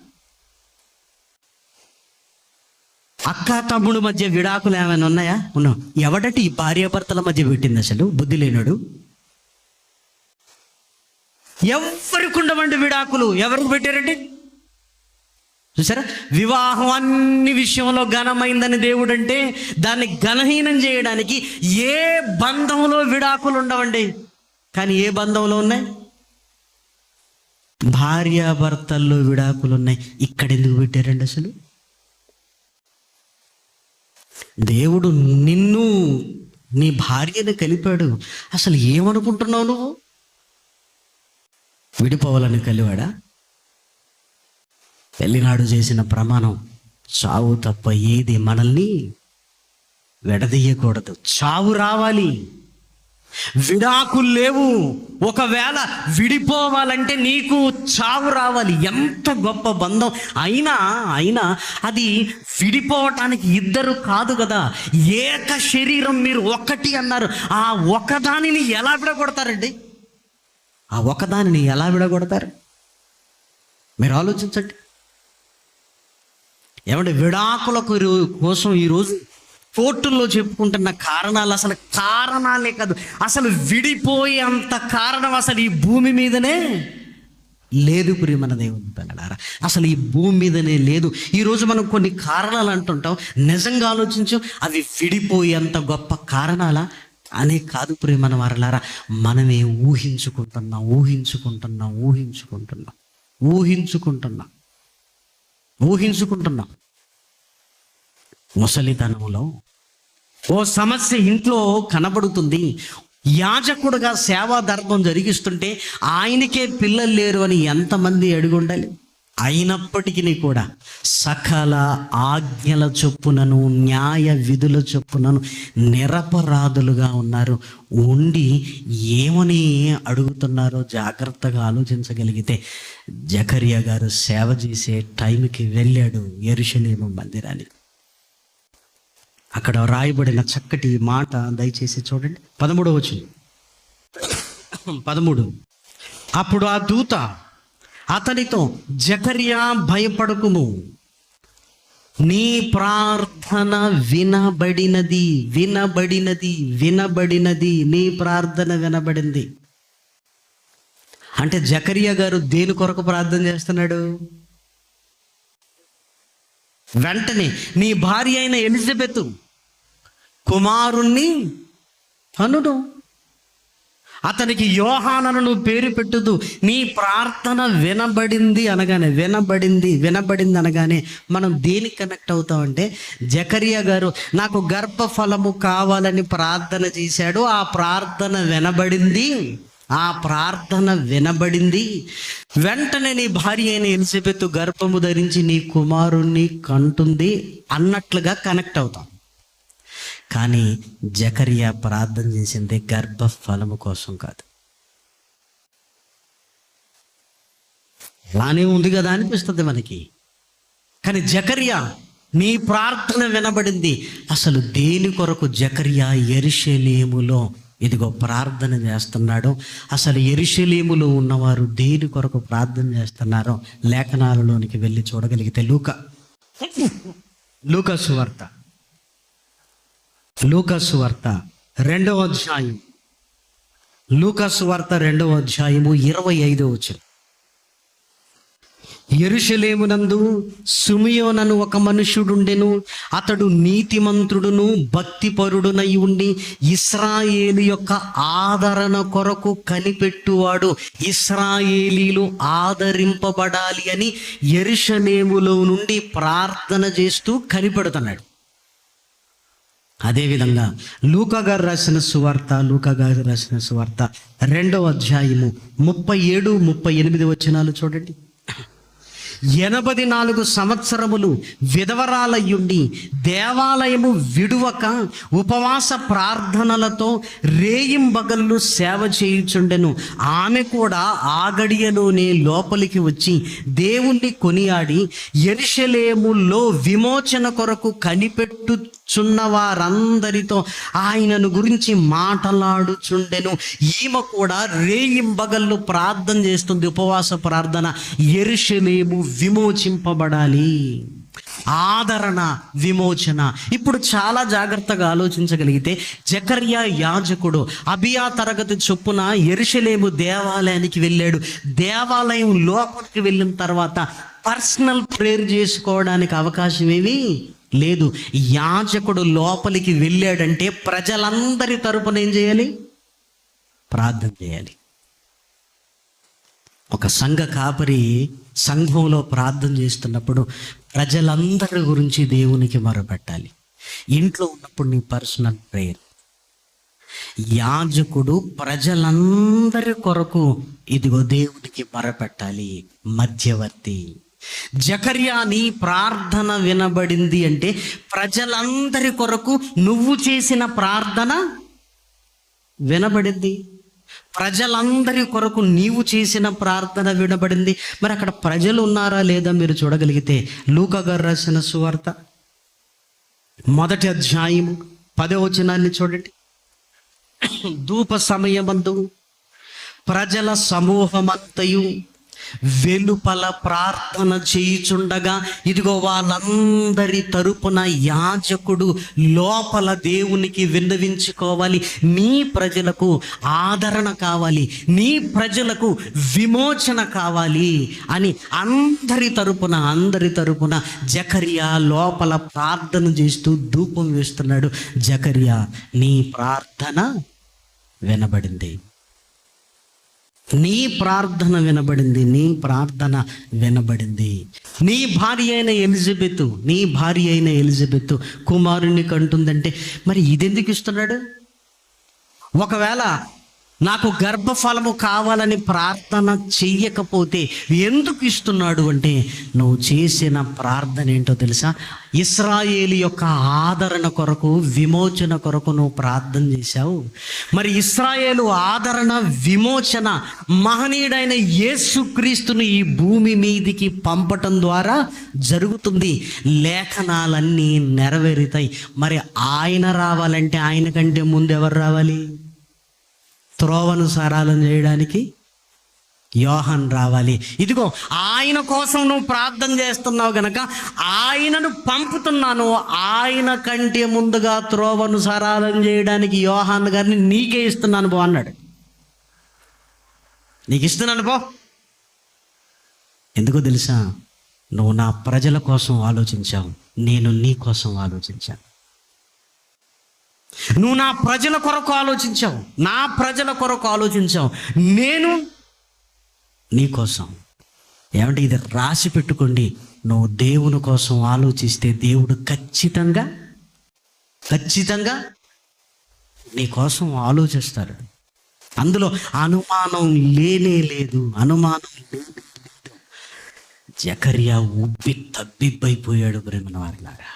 అక్క తమ్ముడు మధ్య విడాకులు ఏమైనా ఉన్నాయా? ఉన్నావు. ఎవడటి ఈ భార్యాభర్తల మధ్య పెట్టింది అసలు బుద్ధి లేనాడు? ఎవరికి ఉండవండి విడాకులు. ఎవరికి పెట్టారండి? చూసారా, వివాహం అన్ని విషయంలో ఘనమైందని దేవుడు అంటే దాన్ని ఘనహీనం చేయడానికి ఏ బంధంలో విడాకులు ఉండవండి. కానీ ఏ బంధంలో ఉన్నాయి? భార్యాభర్తల్లో విడాకులు ఉన్నాయి. ఇక్కడ ఎందుకు పెట్టారండి అసలు? దేవుడు నిన్ను నీ భార్యను కలిపాడు. అసలు ఏమనుకుంటున్నావు నువ్వు? విడిపోవాలని కలివాడా? పెళ్లినాడు చేసిన ప్రమాణం చావు తప్ప ఏది మనల్ని విడదీయకూడదు. చావు రావాలి, విడాకులు లేవు. ఒకవేళ విడిపోవాలంటే నీకు చావు రావాలి. ఎంత గొప్ప బంధం అయినా అది విడిపోవటానికి ఇద్దరు కాదు కదా, ఏక శరీరం. మీరు ఒక్కటి అన్నారు. ఆ ఒకదానిని ఎలా విడగొడతారండి? ఆ ఒకదానిని ఎలా విడగొడతారు? మీరు ఆలోచించండి. ఏమంటే విడాకుల కోసం ఈరోజు కోర్టుల్లో చెప్పుకుంటున్న కారణాలు అసలు కారణాలే కాదు. అసలు విడిపోయే అంత కారణం అసలు ఈ భూమి మీదనే లేదు ప్రియమైన దేవుని పిల్లలారా. అసలు ఈ భూమి మీదనే లేదు. ఈరోజు మనం కొన్ని కారణాలు అంటుంటాం. నిజంగా ఆలోచించు, అవి విడిపోయేంత గొప్ప కారణాలా అనే కాదు ప్రియమైన వారలారా. మనమే ఊహించుకుంటున్నాం. ముసలితనంలో ఓ సమస్య ఇంట్లో కనబడుతుంది. యాజకుడుగా సేవా ధర్మం జరిగిస్తుంటే ఆయనకే పిల్లలు లేరు అని ఎంతమంది అడిగి ఉండాలి? అయినప్పటికీ కూడా సకల ఆజ్ఞల చొప్పునను న్యాయ విధుల చొప్పునను నిరపరాధులుగా ఉన్నారు. ఉండి ఏమని అడుగుతున్నారో జాగ్రత్తగా ఆలోచించగలిగితే, జకరియా గారు సేవ చేసే టైంకి వెళ్ళాడు యెరూషలేము మందిరానికి. అక్కడ రాయబడిన చక్కటి మాట దయచేసి చూడండి. 13వ వచనం. 13. అప్పుడు ఆ దూత అతనితో, జకరియా భయపడకుము, నీ ప్రార్థన వినబడినది. నీ ప్రార్థన వినబడింది. అంటే జకరియా గారు దేని కొరకు ప్రార్థన చేస్తున్నాడు? వెంటనే నీ భార్య అయిన ఎలిజబెత్ కుమారుణ్ణి కనుడు, అతనికి యోహానను నువ్వు పేరు పెట్టుదు. నీ ప్రార్థన వినబడింది అనగానే మనం దేనికి కనెక్ట్ అవుతామంటే, జకరియా గారు నాకు గర్భఫలము కావాలని ప్రార్థన చేశాడు. ఆ ప్రార్థన వినబడింది. వెంటనే నీ భార్య అయిన ఎలిజబెత్ గర్భము ధరించి నీ కుమారుణ్ణి కంటుంది అన్నట్లుగా కనెక్ట్ అవుతాం. కానీ జకరియా ప్రార్థన చేసింది గర్భఫలము కోసం కాదు. అలానే ఉంది కదా అనిపిస్తుంది మనకి. కానీ జకరియా నీ ప్రార్థన వినబడింది. అసలు దేని కొరకు జకరియా యెరూషలేములో ఇదిగో ప్రార్థన చేస్తున్నాడు? అసలు యెరూషలేములో ఉన్నవారు దేని కొరకు ప్రార్థన చేస్తున్నారో లేఖనాలలోనికి వెళ్ళి చూడగలిగితే, లూకాసు వార్త 2వ అధ్యాయం, 25వ వచనం. యెరూషలేమునందు సిమియోనను ఒక మనుష్యుడుండెను. అతడు నీతిమంతుడును భక్తిపరుడునై ఉండి ఇశ్రాయేలు యొక్క ఆదరణ కొరకు కనిపెట్టువాడు. ఇశ్రాయేలీలు ఆదరింపబడాలి అని యెరూషలేములో నుండి ప్రార్థన చేస్తూ కనిపెడుతున్నాడు. అదేవిధంగా లూకా గారు రాసిన సువార్త 2వ అధ్యాయము 37-38 వచనాలు చూడండి. 84 సంవత్సరములు విధవరాలయ్యుండి దేవాలయము విడువక ఉపవాస ప్రార్థనలతో రేయింబగళ్ళు సేవ చేయుచుండెను. ఆమె కూడా ఆ గడియలోనే లోపలికి వచ్చి దేవుణ్ణి కొనియాడి యెరూషలేములో విమోచన కొరకు కనిపెట్టుచున్న వారందరితో ఆయనను గురించి మాట్లాడుచుండెను. ఈమె కూడా రేయింబగళ్ళు ప్రార్థన చేస్తుంది, ఉపవాస ప్రార్థన. యెరూషలేము విమోచింపబడాలి, ఆదరణ, విమోచన. ఇప్పుడు చాలా జాగ్రత్తగా ఆలోచించగలిగితే జకర్యా యాజకుడు అబియా తరగతి చొప్పున యెరూషలేము దేవాలయానికి వెళ్ళాడు. దేవాలయం లోపలికి వెళ్ళిన తర్వాత పర్సనల్ ప్రేయర్ చేసుకోవడానికి అవకాశం ఏమీ లేదు. యాజకుడు లోపలికి వెళ్ళాడంటే ప్రజలందరి తరపున ఏం చేయాలి? ప్రార్థన చేయాలి. ఒక సంఘ కాపరి సంఘంలో ప్రార్థన చేస్తున్నప్పుడు ప్రజలందరి గురించి దేవునికి మొరపెట్టాలి. ఇంట్లో ఉన్నప్పుడు నీ పర్సనల్ ప్రేయర్. యాజకుడు ప్రజలందరి కొరకు ఇదిగో దేవునికి మొరపెట్టాలి, మధ్యవర్తి. జకర్యా నీ ప్రార్థన వినబడింది అంటే ప్రజలందరి కొరకు నువ్వు చేసిన ప్రార్థన వినబడింది, ప్రజలందరి కొరకు నీవు చేసిన ప్రార్థన వినబడింది. మరి అక్కడ ప్రజలు ఉన్నారా లేదా మీరు చూడగలిగితే లూకా గారు రాసిన సువార్త 1వ అధ్యాయము 10వ వచనాన్ని చూడండి. ధూప సమయమందు ప్రజల సమూహమంతయు వెలుపల ప్రార్థన చేయుచుండగా ఇదిగో వాళ్ళందరి తరపున యాజకుడు లోపల దేవునికి విన్నవించుకోవాలి. నీ ప్రజలకు ఆదరణ కావాలి, నీ ప్రజలకు విమోచన కావాలి అని అందరి తరపున జకర్యా లోపల ప్రార్థన చేస్తూ ధూపం వేస్తున్నాడు. జకర్యా నీ ప్రార్థన వినబడింది, నీ ప్రార్థన వినబడింది, నీ ప్రార్థన వినబడింది. నీ భార్య అయిన ఎలిజబెత్ కుమారుని కంటుందంటే మరి ఇదెందుకు ఇస్తున్నాడు? ఒకవేళ నాకు గర్భఫలము కావాలని ప్రార్థన చెయ్యకపోతే ఎందుకు ఇస్తున్నాడు అంటే నువ్వు చేసిన ప్రార్థన ఏంటో తెలుసా? ఇశ్రాయేలు యొక్క ఆదరణ కొరకు, విమోచన కొరకు నువ్వు ప్రార్థన చేశావు. మరి ఇశ్రాయేలు ఆదరణ, విమోచన మహనీయుడైన యేసుక్రీస్తును ఈ భూమి మీదికి పంపటం ద్వారా జరుగుతుంది. లేఖనాలన్నీ నెరవేరుతాయి. మరి ఆయన రావాలంటే ఆయన కంటే ముందు ఎవరు రావాలి? త్రోవను సరళం చేయడానికి యోహాన్ రావాలి. ఇదిగో ఆయన కోసం నువ్వు ప్రార్థన చేస్తున్నావు గనక ఆయనను పంపుతున్నాను. ఆయన కంటే ముందుగా త్రోవను సరళం చేయడానికి యోహాన్ గారిని నీకే ఇస్తున్నాను పో అన్నాడు. నీకు ఇస్తున్నాను పో. ఎందుకో తెలుసా? నువ్వు నా ప్రజల కోసం ఆలోచించావు, నేను నీ కోసం ఆలోచించాను. నువ్వు నా ప్రజల కొరకు ఆలోచించావు, నేను నీ కోసం. ఏమంటే ఇది రాసి పెట్టుకోండి. నువ్వు దేవుని కోసం ఆలోచిస్తే దేవుడు ఖచ్చితంగా నీ కోసం ఆలోచిస్తాడు. అందులో అనుమానం లేనే లేదు. జకర్యా ఉబ్బి తబ్బిబ్బైపోయాడు. ప్రేమన వారిలాగా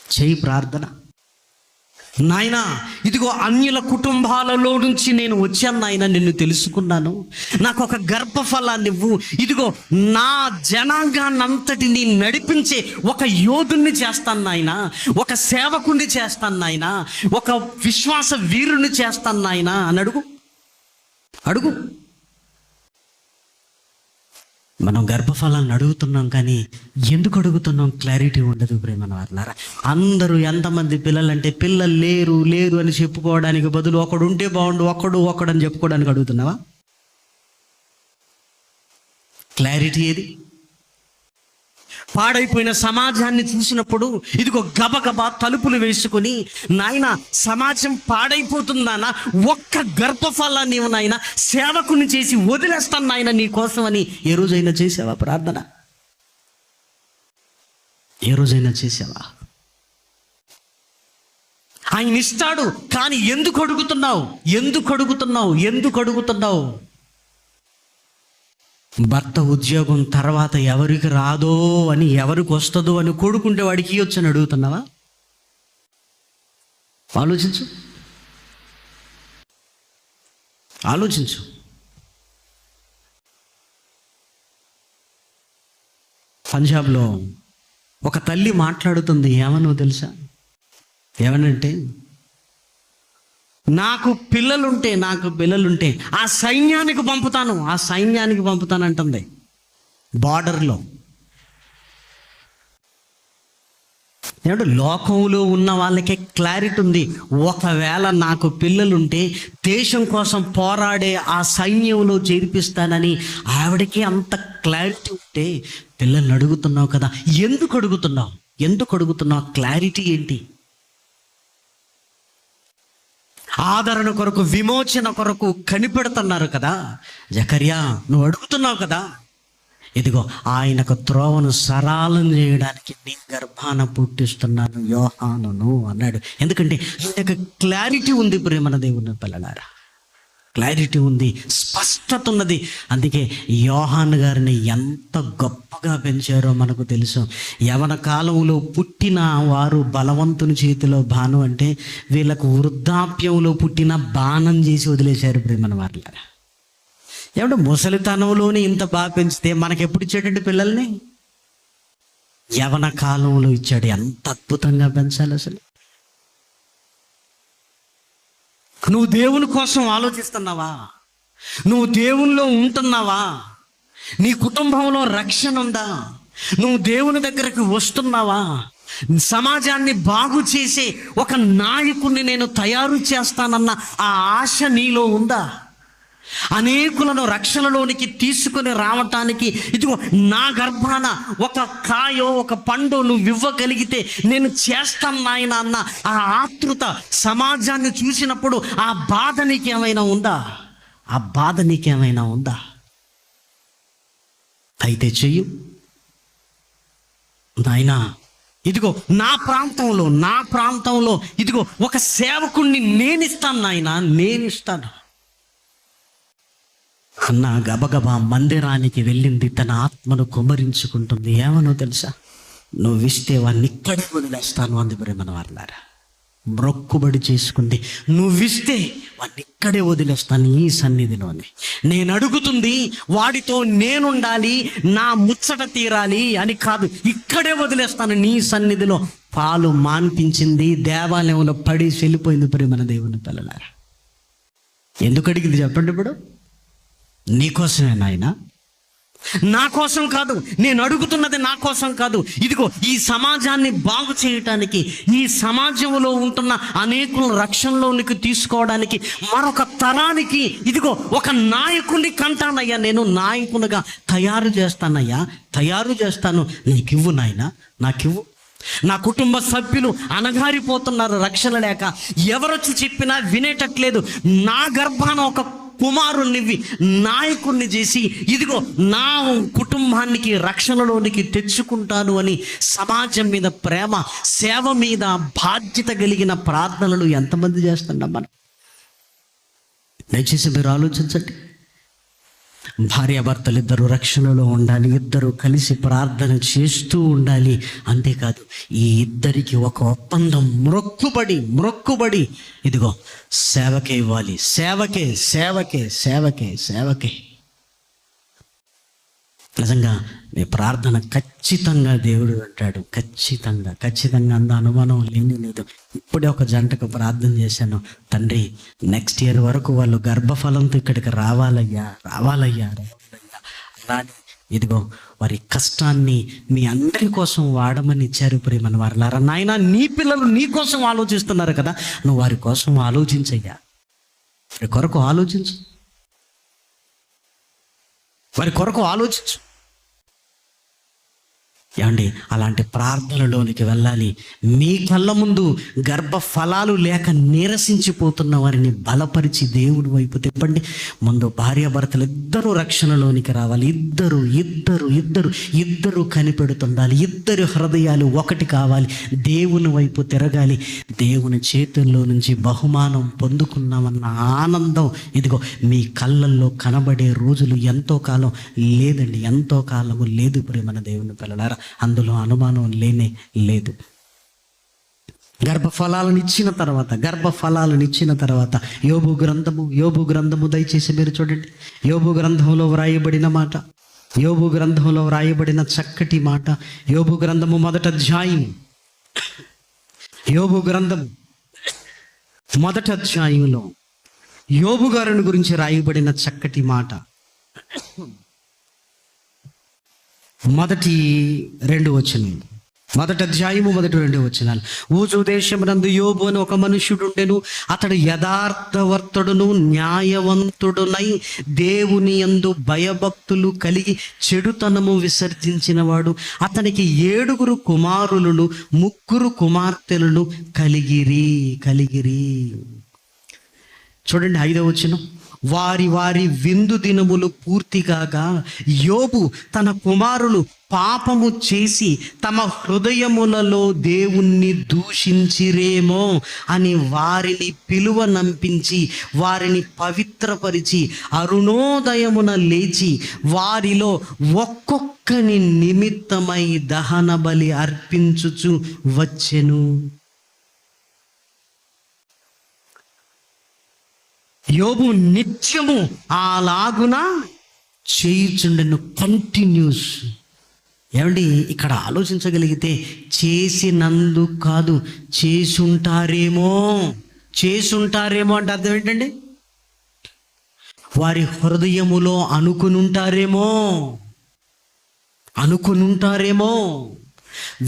చేయి ప్రార్థన. నాయనా ఇదిగో అన్యుల కుటుంబాలలో నుంచి నేను వచ్చాను నాయన, నిన్ను తెలుసుకున్నాను, నాకు ఒక గర్భఫలాన్ని ఇవ్వు. ఇదిగో నా జనాంగాన్ని అంతటిని నడిపించే ఒక యోధుణ్ణి చేస్తాను నాయన, ఒక సేవకుణ్ణి చేస్తాను నాయన, ఒక విశ్వాస వీరుని చేస్తాను నాయన అని అడుగు. మనం గర్భఫలాన్ని అడుగుతున్నాం, కానీ ఎందుకు అడుగుతున్నాం క్లారిటీ ఉండదు. ప్రేమన వారలారా, అందరూ ఎంతమంది పిల్లలంటే పిల్లలు లేరు అని చెప్పుకోవడానికి బదులు ఒకడు ఉంటే బాగుండు, ఒకడని చెప్పుకోవడానికి అడుగుతున్నావా? క్లారిటీ ఏది? పాడైపోయిన సమాజాన్ని చూసినప్పుడు ఇదిగో గబగబా తలుపులు వేసుకొని నాయన సమాజం పాడైపోతుందానా, ఒక్క గర్భఫలాన్ని నాయన సేవకుని చేసి వదిలేస్తాను నాయన నీ కోసం అని ఏ రోజైనా చేసావా ప్రార్థన? ఏ రోజైనా చేసావా? ఆయన ఇస్తాడు, కానీ ఎందుకు అడుగుతున్నావు? భర్త ఉద్యోగం తర్వాత ఎవరికి రాదో అని, ఎవరికి వస్తుందో అని కొడుకుంటే వాడికి ఇవ్వచ్చు అని అడుగుతున్నావా? ఆలోచించు, ఆలోచించు. పంజాబ్లో ఒక తల్లి మాట్లాడుతుంది, ఏమనో తెలుసా? ఏమనంటే, నాకు పిల్లలుంటే ఆ సైన్యానికి పంపుతాను అంటుంది. బార్డర్లో ఏమంటే, లోకంలో ఉన్న వాళ్ళకే క్లారిటీ ఉంది. ఒకవేళ నాకు పిల్లలుంటే దేశం కోసం పోరాడే ఆ సైన్యంలో చేర్పిస్తానని ఆవిడకి అంత క్లారిటీ ఉంటే, పిల్లల్ని అడుగుతున్నావు కదా, ఎందుకు అడుగుతున్నావు? క్లారిటీ ఏంటి? ఆదరణ కొరకు, విమోచన కొరకు కనిపెడుతున్నారు కదా. జకర్యా, నువ్వు అడుగుతున్నావు కదా, ఇదిగో ఆయనకు త్రోవను సరళం చేయడానికి నీ గర్భాన పుట్టిస్తున్నాను యోహానును అన్నాడు. ఎందుకంటే ఆయనకు క్లారిటీ ఉంది. ప్రేమన దేవుని పిల్లలారా, క్లారిటీ ఉంది, స్పష్టత ఉన్నది. అందుకే యోహాను గారిని ఎంత గొప్పగా పెంచారో మనకు తెలుసు. యవన కాలంలో పుట్టిన వారు బలవంతుని చేతిలో బాణం అంటే, వీళ్ళకు వృద్ధాప్యంలో పుట్టిన బాణం చేసి వదిలేశారు ప్రేమన వారులారా. ఏమంటే, ముసలితనంలోనే ఇంత బాగా పెంచితే మనకెప్పుడు ఇచ్చాడండి పిల్లల్ని? యవన కాలంలో ఇచ్చాడు. ఎంత అద్భుతంగా పెంచాలి అసలు. నువ్వు దేవుని కోసం ఆలోచిస్తున్నావా? నువ్వు దేవునిలో ఉంటున్నావా? నీ కుటుంబంలో రక్షణ ఉందా? నువ్వు దేవుని దగ్గరకు వస్తున్నావా? సమాజాన్ని బాగు చేసే ఒక నాయకుడిని నేను తయారు చేస్తానన్న ఆ ఆశ నీలో ఉందా? అనేకులను రక్షణలోనికి తీసుకుని రావటానికి, ఇదిగో నా గర్భాన ఒక కాయో ఒక పండు నువ్వు ఇవ్వగలిగితే నేను చేస్తాను నాయన అన్న ఆ ఆతృత సమాజాన్ని చూసినప్పుడు ఆ బాధ నీకేమైనా ఉందా? అయితే చెయ్యు నాయనా. ఇదిగో నా ప్రాంతంలో ఇదిగో ఒక సేవకుణ్ణి నేనిస్తాను నాయన, నేనిస్తాను అన్న గబగబా మందిరానికి వెళ్ళింది. తన ఆత్మను కుమ్మరించుకుంటుంది. ఏమనో తెలుసా? నువ్విస్తే వాడిని ఇక్కడే వదిలేస్తాను అంది ప్రేమన వారులారా. మ్రొక్కుబడి చేసుకుంది. నువ్విస్తే వాడిని ఇక్కడే వదిలేస్తాను ఈ సన్నిధిలోని. నేను అడుగుతుంది వాడితో నేనుండాలి, నా ముచ్చట తీరాలి అని కాదు, ఇక్కడే వదిలేస్తాను నీ సన్నిధిలో. పాలు మాన్పించింది, దేవాలయంలో పడి వెళ్ళిపోయింది ప్రేమన దేవుని పిల్లలారా. ఎందుకు అడిగింది చెప్పండి? ఇప్పుడు నీకోసమే నాయన, నా కోసం కాదు. నేను అడుగుతున్నది నా కోసం కాదు. ఇదిగో ఈ సమాజాన్ని బాగు చేయటానికి, ఈ సమాజంలో ఉంటున్న అనేకులను రక్షణలోనికి తీసుకోవడానికి, మరొక తరానికి ఇదిగో ఒక నాయకుడిని కంటానయ్యా. నేను నాయకునిగా తయారు చేస్తాను. నీకివ్వు నాయన, నాకివ్వు. నా కుటుంబ సభ్యులు అణగారిపోతున్నారు రక్షణ లేక. ఎవరొచ్చి చెప్పినా వినేటట్లేదు. నా గర్భాన ఒక కుమారుణ్ణివి నాయకుణ్ణి చేసి ఇదిగో నా కుటుంబానికి రక్షణలోనికి తెచ్చుకుంటాను అని సమాజం మీద ప్రేమ, సేవ మీద బాధ్యత కలిగిన ప్రార్థనలు ఎంతమంది చేస్తున్నాం మనం? దయచేసి మీరు ఆలోచించండి. భార్యాభర్తలు ఇద్దరు రక్షణలో ఉండాలి, ఇద్దరు కలిసి ప్రార్థన చేస్తూ ఉండాలి. అంతేకాదు, ఈ ఇద్దరికి ఒక ఒప్పందం, మ్రొక్కుబడి ఇదిగో సేవకే ఇవ్వాలి. సేవకే. నిజంగా నీ ప్రార్థన ఖచ్చితంగా దేవుడు అంటాడు. ఖచ్చితంగా అంద అనుమానం లేదు. ఇప్పుడే ఒక జంటకు ప్రార్థన చేశాను. తండ్రి, నెక్స్ట్ ఇయర్ వరకు వాళ్ళు గర్భఫలంతో ఇక్కడికి రావాలయ్యా. అలానే ఇదిగో వారి కష్టాన్ని మీ అందరి కోసం వాడమని ఇచ్చారు ప్రేమను వారలారా. నాయన, నీ పిల్లలు నీ కోసం ఆలోచిస్తున్నారు కదా, నువ్వు వారి కోసం ఆలోచించయ్యా. వారి కొరకు ఆలోచించు. ఏమండి, అలాంటి ప్రార్థనలోనికి వెళ్ళాలి. మీ కళ్ళ ముందు గర్భ ఫలాలు లేక నీరసించిపోతున్న వారిని బలపరిచి దేవుడి వైపు తిప్పండి. ముందు భార్యాభర్తలు ఇద్దరు రక్షణలోనికి రావాలి. ఇద్దరు ఇద్దరు ఇద్దరు ఇద్దరు కనిపెడుతుండాలి. ఇద్దరు హృదయాలు ఒకటి కావాలి. దేవుని వైపు తిరగాలి. దేవుని చేతుల్లో నుంచి బహుమానం పొందుకున్నామన్న ఆనందం ఇదిగో మీ కళ్ళల్లో కనబడే రోజులు ఎంతో కాలం లేదండి, ఎంతో కాలము లేదు. ప్రియమైన దేవుని పిల్లలారా, అందులో అనుమానం లేనే లేదు. గర్భఫలాలను ఇచ్చిన తర్వాత యోబు గ్రంథము దయచేసి మీరు చూడండి. యోబు గ్రంథంలో వ్రాయబడిన మాట, యోబు గ్రంథంలో వ్రాయబడిన చక్కటి మాట. యోబు గ్రంథము 1వ అధ్యాయం, యోబు గ్రంథము 1వ అధ్యాయంలో యోబు గారిని గురించి రాయబడిన చక్కటి మాట. మొదటి 2 వచనాలు, 1వ అధ్యాయము 1-2 వచనాలు. ఊజు దేశమునందు యోబు అని ఒక మనుష్యుడుండెను. అతడు యథార్థవర్తుడును న్యాయవంతుడునై దేవుని యందు భయభక్తులు కలిగి చెడుతనము విసర్జించినవాడు. అతనికి 7 కుమారులను 3 కుమార్తెలను కలిగిరి. చూడండి 5వ వచనం. వారి విందు దినములు పూర్తి కాగా యోబు తన కుమారులు పాపము చేసి తమ హృదయములలో దేవుణ్ణి దూషించిరేమో అని వారిని పిలువనంపించి వారిని పవిత్రపరిచి అరుణోదయమున లేచి వారిలో ఒక్కొక్కని నిమిత్తమై దహన బలి అర్పించుచు వచ్చెను. యోబు నిత్యము అలాగున చేయుచుండెను. కంటిన్యూస్. ఏమండి, ఇక్కడ ఆలోచించగలిగితే చేసినందు కాదు, చేసుంటారేమో అంటే అర్థం ఏంటండి? వారి హృదయములో అనుకునుంటారేమో.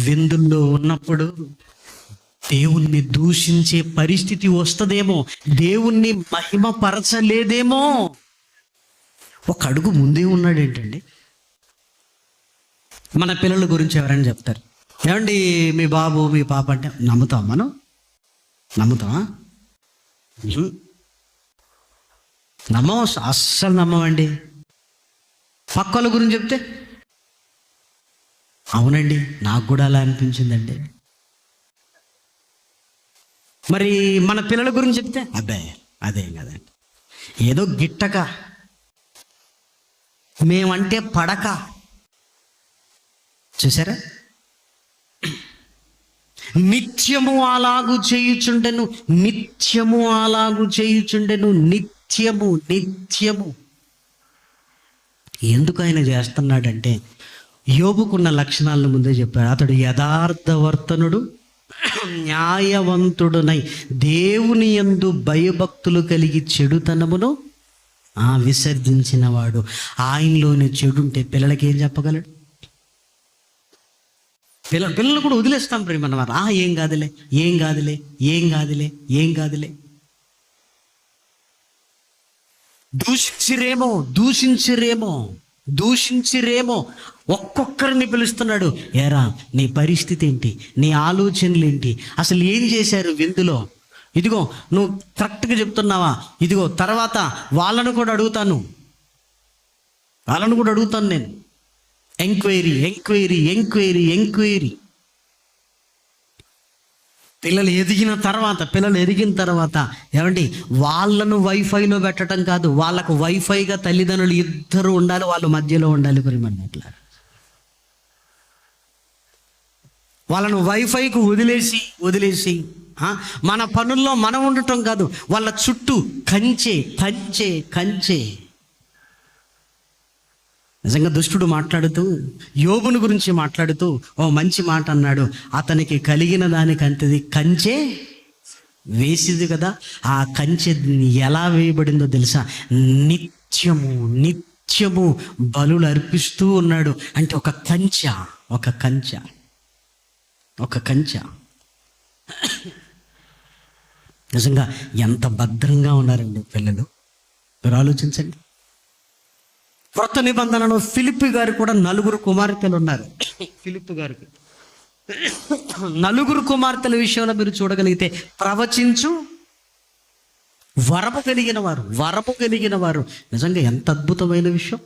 విందుల్లో ఉన్నప్పుడు దేవుణ్ణి దూషించే పరిస్థితి వస్తుందేమో, దేవుణ్ణి మహిమపరచలేదేమో. ఒక అడుగు ముందే ఉన్నాడు ఏంటండి. మన పిల్లల గురించి ఎవరైనా చెప్తారు, ఏమండి మీ బాబు మీ పాప అంటే నమ్ముతామా? నమ్మం, అస్సలు నమ్మమండి. పక్కల గురించి చెప్తే అవునండి నాకు కూడా అలా అనిపించిందండి. మరి మన పిల్లల గురించి చెప్తే అదేం కదండి, ఏదో గిట్టక, మేమంటే పడక. చూసారా? నిత్యము అలాగు చేయుచుండెను. నిత్యము. ఎందుకు ఆయన చేస్తున్నాడంటే యోబుకున్న లక్షణాలను ముందే చెప్పాడు. అతడు యథార్థవర్తనుడు, న్యాయవంతుడునై దేవుని యందు భయభక్తులు కలిగి చెడుతనమును విసర్జించిన వాడు. ఆయనలోని చెడు ఉంటే పిల్లలకి ఏం చెప్పగలడు? పిల్లలు కూడా వదిలేస్తాం ప్రేమ వారు. ఏం కాదులే. దూషించిరేమో. ఒక్కొక్కరిని పిలుస్తున్నాడు. ఏరా నీ పరిస్థితి ఏంటి, నీ ఆలోచనలు ఏంటి, అసలు ఏం చేశారు విందులో? ఇదిగో నువ్వు కరెక్ట్గా చెప్తున్నావా? ఇదిగో తర్వాత వాళ్ళను కూడా అడుగుతాను నేను. ఎంక్వైరీ. పిల్లలు ఎదిగిన తర్వాత ఏమండి, వాళ్ళను వైఫైలో పెట్టడం కాదు, వాళ్ళకు వైఫైగా తల్లిదండ్రులు ఇద్దరు ఉండాలి, వాళ్ళ మధ్యలో ఉండాలి. పరిమన్నట్లా వాళ్ళను వైఫైకు వదిలేసి మన పనుల్లో మనం ఉండటం కాదు, వాళ్ళ చుట్టూ కంచే. నిజంగా దుష్టుడు మాట్లాడుతూ యోబుని గురించి మాట్లాడుతూ ఓ మంచి మాట అన్నాడు. అతనికి కలిగిన దానికంతది కంచె వేసిది కదా. ఆ కంచె ఎలా వేయబడిందో తెలుసా? నిత్యము బలులు అర్పిస్తూ ఉన్నాడు. అంటే ఒక కంచె. నిజంగా ఎంత భద్రంగా ఉన్నారండి పిల్లలు. మీరు ఆలోచించండి. క్రొత్త నిబంధనలో ఫిలిప్పు గారు కూడా 4 కుమార్తెలు ఉన్నారు. ఫిలిప్పు గారికి 4 కుమార్తెల విషయంలో మీరు చూడగలిగితే ప్రవచించు వరము కలిగిన వారు నిజంగా ఎంత అద్భుతమైన విషయం.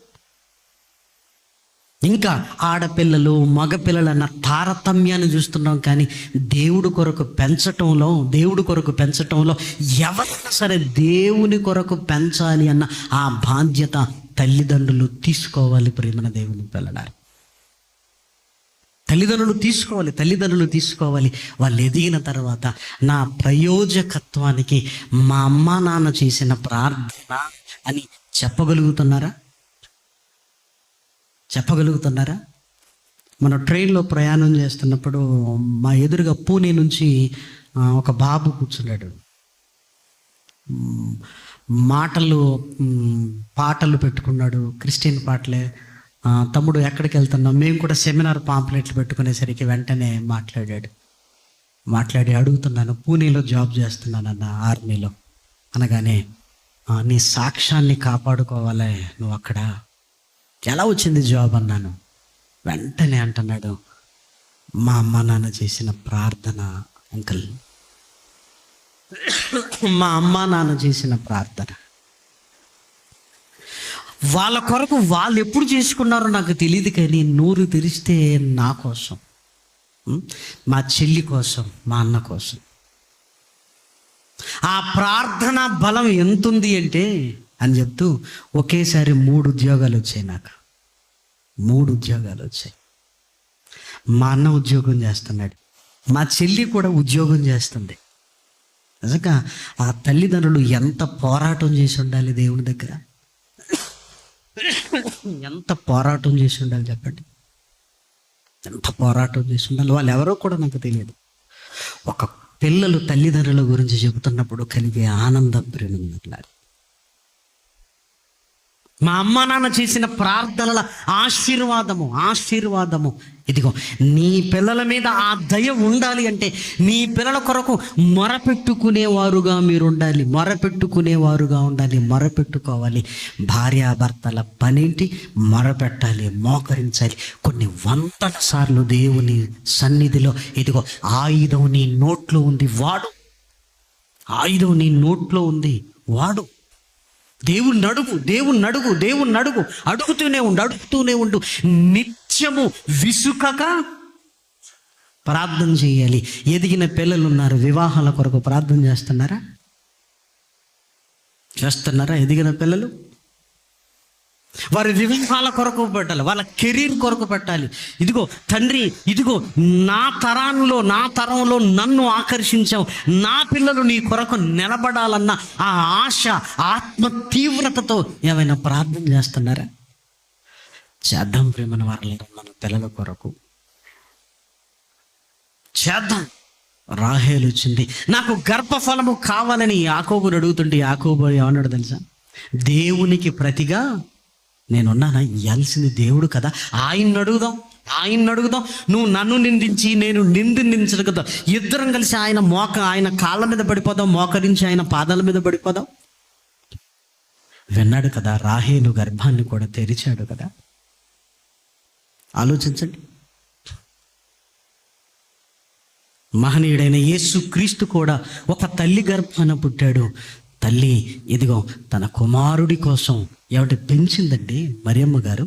ఇంకా ఆడపిల్లలు మగపిల్లలు అన్న తారతమ్యాన్ని చూస్తున్నాం, కానీ దేవుడి కొరకు పెంచటంలో ఎవరైనా సరే దేవుని కొరకు పెంచాలి అన్న ఆ బాధ్యత తల్లిదండ్రులు తీసుకోవాలి. ప్రేమన దేవుని పిల్లలారా, తల్లిదండ్రులు తీసుకోవాలి. వాళ్ళు ఎదిగిన తర్వాత నా ప్రయోజకత్వానికి మా అమ్మ నాన్న చేసిన ప్రార్థన అని చెప్పగలుగుతున్నారా? మన ట్రైన్లో ప్రయాణం చేస్తున్నప్పుడు మా ఎదురుగా పూణే నుంచి ఒక బాబు కూర్చున్నాడు. పాటలు పెట్టుకున్నాడు, క్రిస్టియన్ పాటలే. తమ్ముడు ఎక్కడికి వెళ్తున్నాం, మేము కూడా సెమినార్ పాంప్లెట్లు పెట్టుకునేసరికి వెంటనే మాట్లాడి అడుగుతున్నాను, పూణేలో జాబ్ చేస్తున్నానన్న ఆర్మీలో అనగానే, నీ సాక్ష్యాన్ని కాపాడుకోవాలి నువ్వు అక్కడ, ఎలా వచ్చింది జాబ్ అన్నాను. వెంటనే అంటున్నాడు, మా అమ్మ నాన్న చేసిన ప్రార్థన అంకుల్, మా అమ్మ నాన్న చేసిన ప్రార్థన. వాళ్ళ కొరకు వాళ్ళు ఎప్పుడు చేసుకున్నారో నాకు తెలియదు, కానీ నోరు తెరిస్తే నా కోసం, మా చెల్లి కోసం, మా అన్న కోసం. ఆ ప్రార్థన బలం ఎంతుంది అంటే అని చెప్తూ ఒకేసారి 3 ఉద్యోగాలు వచ్చాయి. నాకు 3 ఉద్యోగాలు వచ్చాయి. మా అన్న ఉద్యోగం చేస్తున్నాడు, మా చెల్లి కూడా ఉద్యోగం చేస్తుంది. నిజంగా ఆ తల్లిదండ్రులు ఎంత పోరాటం చేసి ఉండాలి దేవుని దగ్గర, ఎంత పోరాటం చేసి ఉండాలి చెప్పండి, ఎంత పోరాటం చేసి ఉండాలి. వాళ్ళు ఎవరో కూడా నాకు తెలియదు. ఒక పిల్లలు తల్లిదండ్రుల గురించి చెబుతున్నప్పుడు కలిగే ఆనందం ప్రేమ. మా అమ్మ నాన్న చేసిన ప్రార్థనల ఆశీర్వాదము ఇదిగో. నీ పిల్లల మీద ఆ దయ ఉండాలి అంటే నీ పిల్లల కొరకు మొరపెట్టుకునేవారుగా మీరు ఉండాలి, మొరపెట్టుకోవాలి. భార్యాభర్తల పనేంటి? మొరపెట్టాలి, మోకరించాలి. కొన్ని 100 సార్లు దేవుని సన్నిధిలో ఇదిగో ఆయుధం నీ నోట్లో ఉంది వాడు. దేవుణ్ణి అడుగు, అడుగుతూనే ఉండు. నిత్యము విసుకక ప్రార్థన చేయాలి. ఎదిగిన పిల్లలు ఉన్నారు, వివాహాల కొరకు ప్రార్థన చేస్తున్నారా? ఎదిగిన పిల్లలు వారి వివాహాల కొరకు పెట్టాలి, వాళ్ళ కెరీర్ కొరకు పెట్టాలి. ఇదిగో తండ్రి, ఇదిగో నా తరంలో నన్ను ఆకర్షించావు, నా పిల్లలు నీ కొరకు నిలబడాలన్న ఆ ఆశ, ఆత్మ తీవ్రతతో ఏమైనా ప్రార్థన చేస్తున్నారా? చేద్దాం ప్రేమను వారలేదు, మన పిల్లల కొరకు చేద్దాం. రాహేలు వచ్చింది, నాకు గర్భఫలము కావాలని యాకోబుని అడుగుతుంటే యాకోబు ఏమన్నాడు తెలుసా? దేవునికి ప్రతిగా నేనున్నానా? ఇవ్వాల్సింది దేవుడు కదా, ఆయన్ని అడుగుదాం. నువ్వు నన్ను నిందించి నేను నిందించడు కదా, ఇద్దరం కలిసి ఆయన కాళ్ళ మీద పడిపోదాం, మోకరించి ఆయన పాదాల మీద పడిపోదాం. విన్నాడు కదా, రాహేలు గర్భాన్ని కూడా తెరిచాడు కదా. ఆలోచించండి. మహనీయుడైన యేసుక్రీస్తు కూడా ఒక తల్లి గర్భాన పుట్టాడు. తల్లి ఇదిగో తన కుమారుడి కోసం ఎవరి పెంచిందండి మరియమ్మ గారు.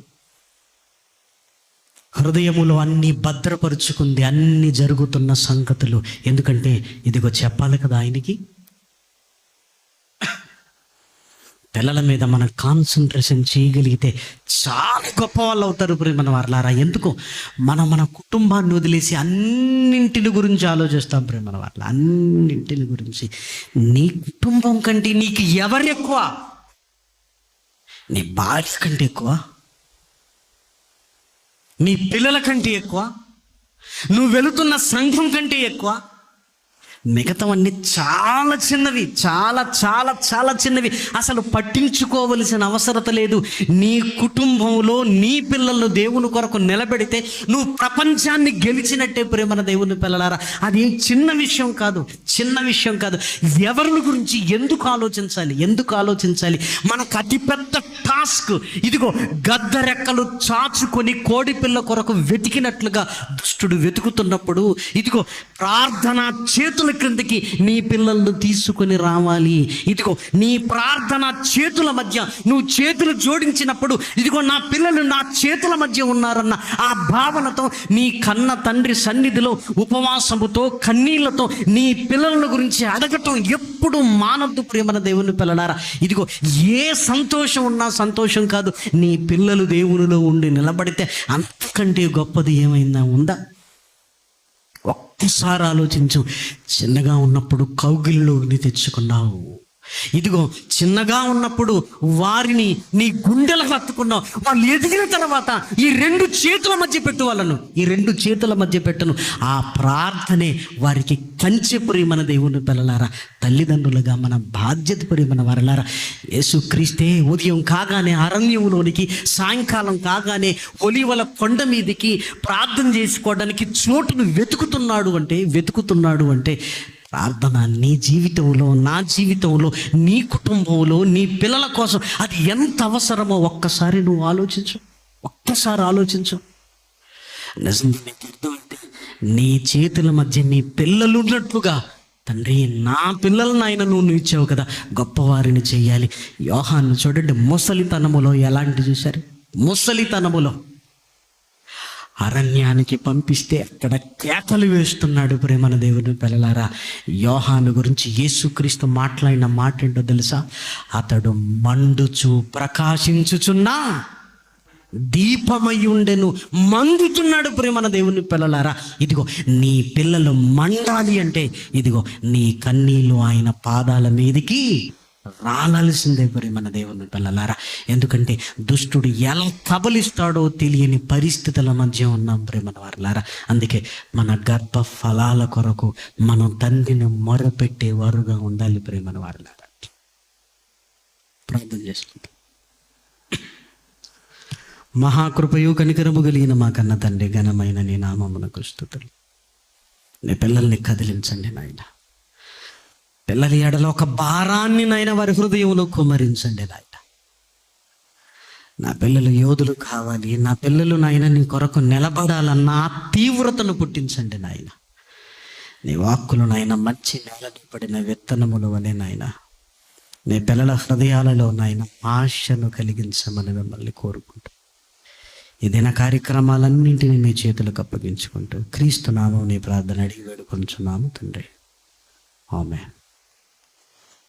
హృదయములో అన్ని భద్రపరుచుకుంది, అన్ని జరుగుతున్న సంగతులు. ఎందుకంటే ఇదిగో చెప్పాలి కదా ఆయనకి. పిల్లల మీద మనం కాన్సన్ట్రేషన్ చేయగలిగితే చాలా గొప్ప వాళ్ళు అవుతారు ప్రియమైన వారలారా. ఎందుకు మన కుటుంబాన్ని వదిలేసి అన్నింటిని గురించి ఆలోచిస్తాం ప్రియమైన వారల, అన్నింటిని గురించి. నీ కుటుంబం కంటే నీకు ఎవరు ఎక్కువ? నీ భార్య కంటే ఎక్కువ? నీ పిల్లల కంటే ఎక్కువ? నువ్వు వెళుతున్న సంఘం కంటే ఎక్కువ? మిగతావన్నీ చాలా చిన్నవి, చాలా చాలా చాలా చిన్నవి, అసలు పట్టించుకోవలసిన అవసరత లేదు. నీ కుటుంబంలో నీ పిల్లలను దేవుని కొరకు నిలబెడితే నువ్వు ప్రపంచాన్ని గెలిచినట్టే ప్రేమన దేవుని పిల్లలారా. అది చిన్న విషయం కాదు, చిన్న విషయం కాదు. ఎవరి గురించి ఎందుకు ఆలోచించాలి? మనకు అతిపెద్ద టాస్క్ ఇదిగో. గద్దరెక్కలు చాచుకొని కోడి పిల్ల కొరకు వెతికినట్లుగా దుష్టుడు వెతుకుతున్నప్పుడు ఇదిగో ప్రార్థన చేతుల క్రిందకి నీ పిల్లలను తీసుకొని రావాలి. ఇదిగో నీ ప్రార్థన చేతుల మధ్య నువ్వు చేతులు జోడించినప్పుడు ఇదిగో నా పిల్లలు నా చేతుల మధ్య ఉన్నారన్న ఆ భావనతో నీ కన్న తండ్రి సన్నిధిలో ఉపవాసముతో కన్నీళ్లతో నీ పిల్లల గురించి అడగటం ఎప్పుడు మానద్దు ప్రేమన దేవుని పిల్లలారా. ఇదిగో ఏ సంతోషం ఉన్నా సంతోషం కాదు, నీ పిల్లలు దేవునిలో ఉండి నిలబడితే అంతకంటే గొప్పది ఏమైనా ఉందా? ఒక్కసారి ఆలోచించు. చిన్నగా ఉన్నప్పుడు కౌగిలిలోని తెచ్చుకున్నావు. ఇదిగో చిన్నగా ఉన్నప్పుడు వారిని నీ గుండెలకు హత్తుకున్నావు. వాళ్ళు ఎదిగిన తర్వాత ఈ రెండు చేతుల మధ్య పెట్టును. ఆ ప్రార్థనే వారికి కంచె ప్రియమన దేవుని పిల్లలారా. తల్లిదండ్రులుగా మన బాధ్యత ప్రియమన వారలారా. యేసుక్రీస్తే ఉదయం కాగానే అరణ్యంలోనికి, సాయంకాలం కాగానే ఒలీవల కొండ మీదకి ప్రార్థన చేసుకోవడానికి చోటును వెతుకుతున్నాడు అంటే ప్రార్థన నీ జీవితంలో, నా జీవితంలో, నీ కుటుంబంలో, నీ పిల్లల కోసం అది ఎంత అవసరమో ఒక్కసారి నువ్వు ఆలోచించు. నిజంగా నీకు అర్థమంటే నీ చేతుల మధ్య నీ పిల్లలు ఉన్నట్లుగా తండ్రి నా పిల్లలను ఆయన నువ్వు ఇచ్చావు కదా, గొప్పవారిని చెయ్యాలి. యోహాను చూడండి, ముసలితనములో ఎలాంటి చూశారు? ముసలితనములో అరణ్యానికి పంపిస్తే అక్కడ కేకలు వేస్తున్నాడు ప్రేమన దేవుని పిల్లలారా. యోహాను గురించి యేసుక్రీస్తు మాట్లాడిన మాట ఏంటో తెలుసా? అతడు మండుచు ప్రకాశించుచున్నా దీపమై ఉండెను. మండుతున్నాడు ప్రేమన దేవుని పిల్లలారా. ఇదిగో నీ పిల్లలు మండాలి అంటే ఇదిగో నీ కన్నీళ్ళు ఆయన పాదాల మీదకి రాలాల్సిందే ప్రేమన దేవుని పిల్లలారా. ఎందుకంటే దుష్టుడు ఎలా కబలిస్తాడో తెలియని పరిస్థితుల మధ్య ఉన్నాం ప్రేమన వారలారా. అందుకే మన గర్భ ఫలాల కొరకు మనం తండ్రిని మొరపెట్టేవారుగా ఉండాలి ప్రేమన వారలారా. ప్రార్థన చేసుకుంటాం. మహాకృపయు కనికరము కలిగిన మా కన్న తండ్రి, ఘనమైన నీ నామమునకు స్తుతులు. నీ పిల్లల్ని కదిలించండి నాయన. పిల్లల ఎడలో ఒక భారాన్ని నాయన వారి హృదయంలో కుమ్మరించండి నాయన. నా పిల్లలు యోధులు కావాలి, నా పిల్లలు నాయన నీ కొరకు నిలబడాలన్న ఆ తీవ్రతను పుట్టించండి నాయన. నీ వాక్కులు నాయన మంచి నేలని పడిన విత్తనముల వలె నాయన నీ పిల్లల హృదయాలలో నాయన ఆశను కలిగించమని మిమ్మల్ని కోరుకుంటూ ఈ దిన కార్యక్రమాలన్నింటినీ మీ చేతులకు అప్పగించుకుంటూ క్రీస్తు నామం నీ ప్రార్థన అడిగి వేడుకొంచున్నాము తండ్రి. ఆమేన్.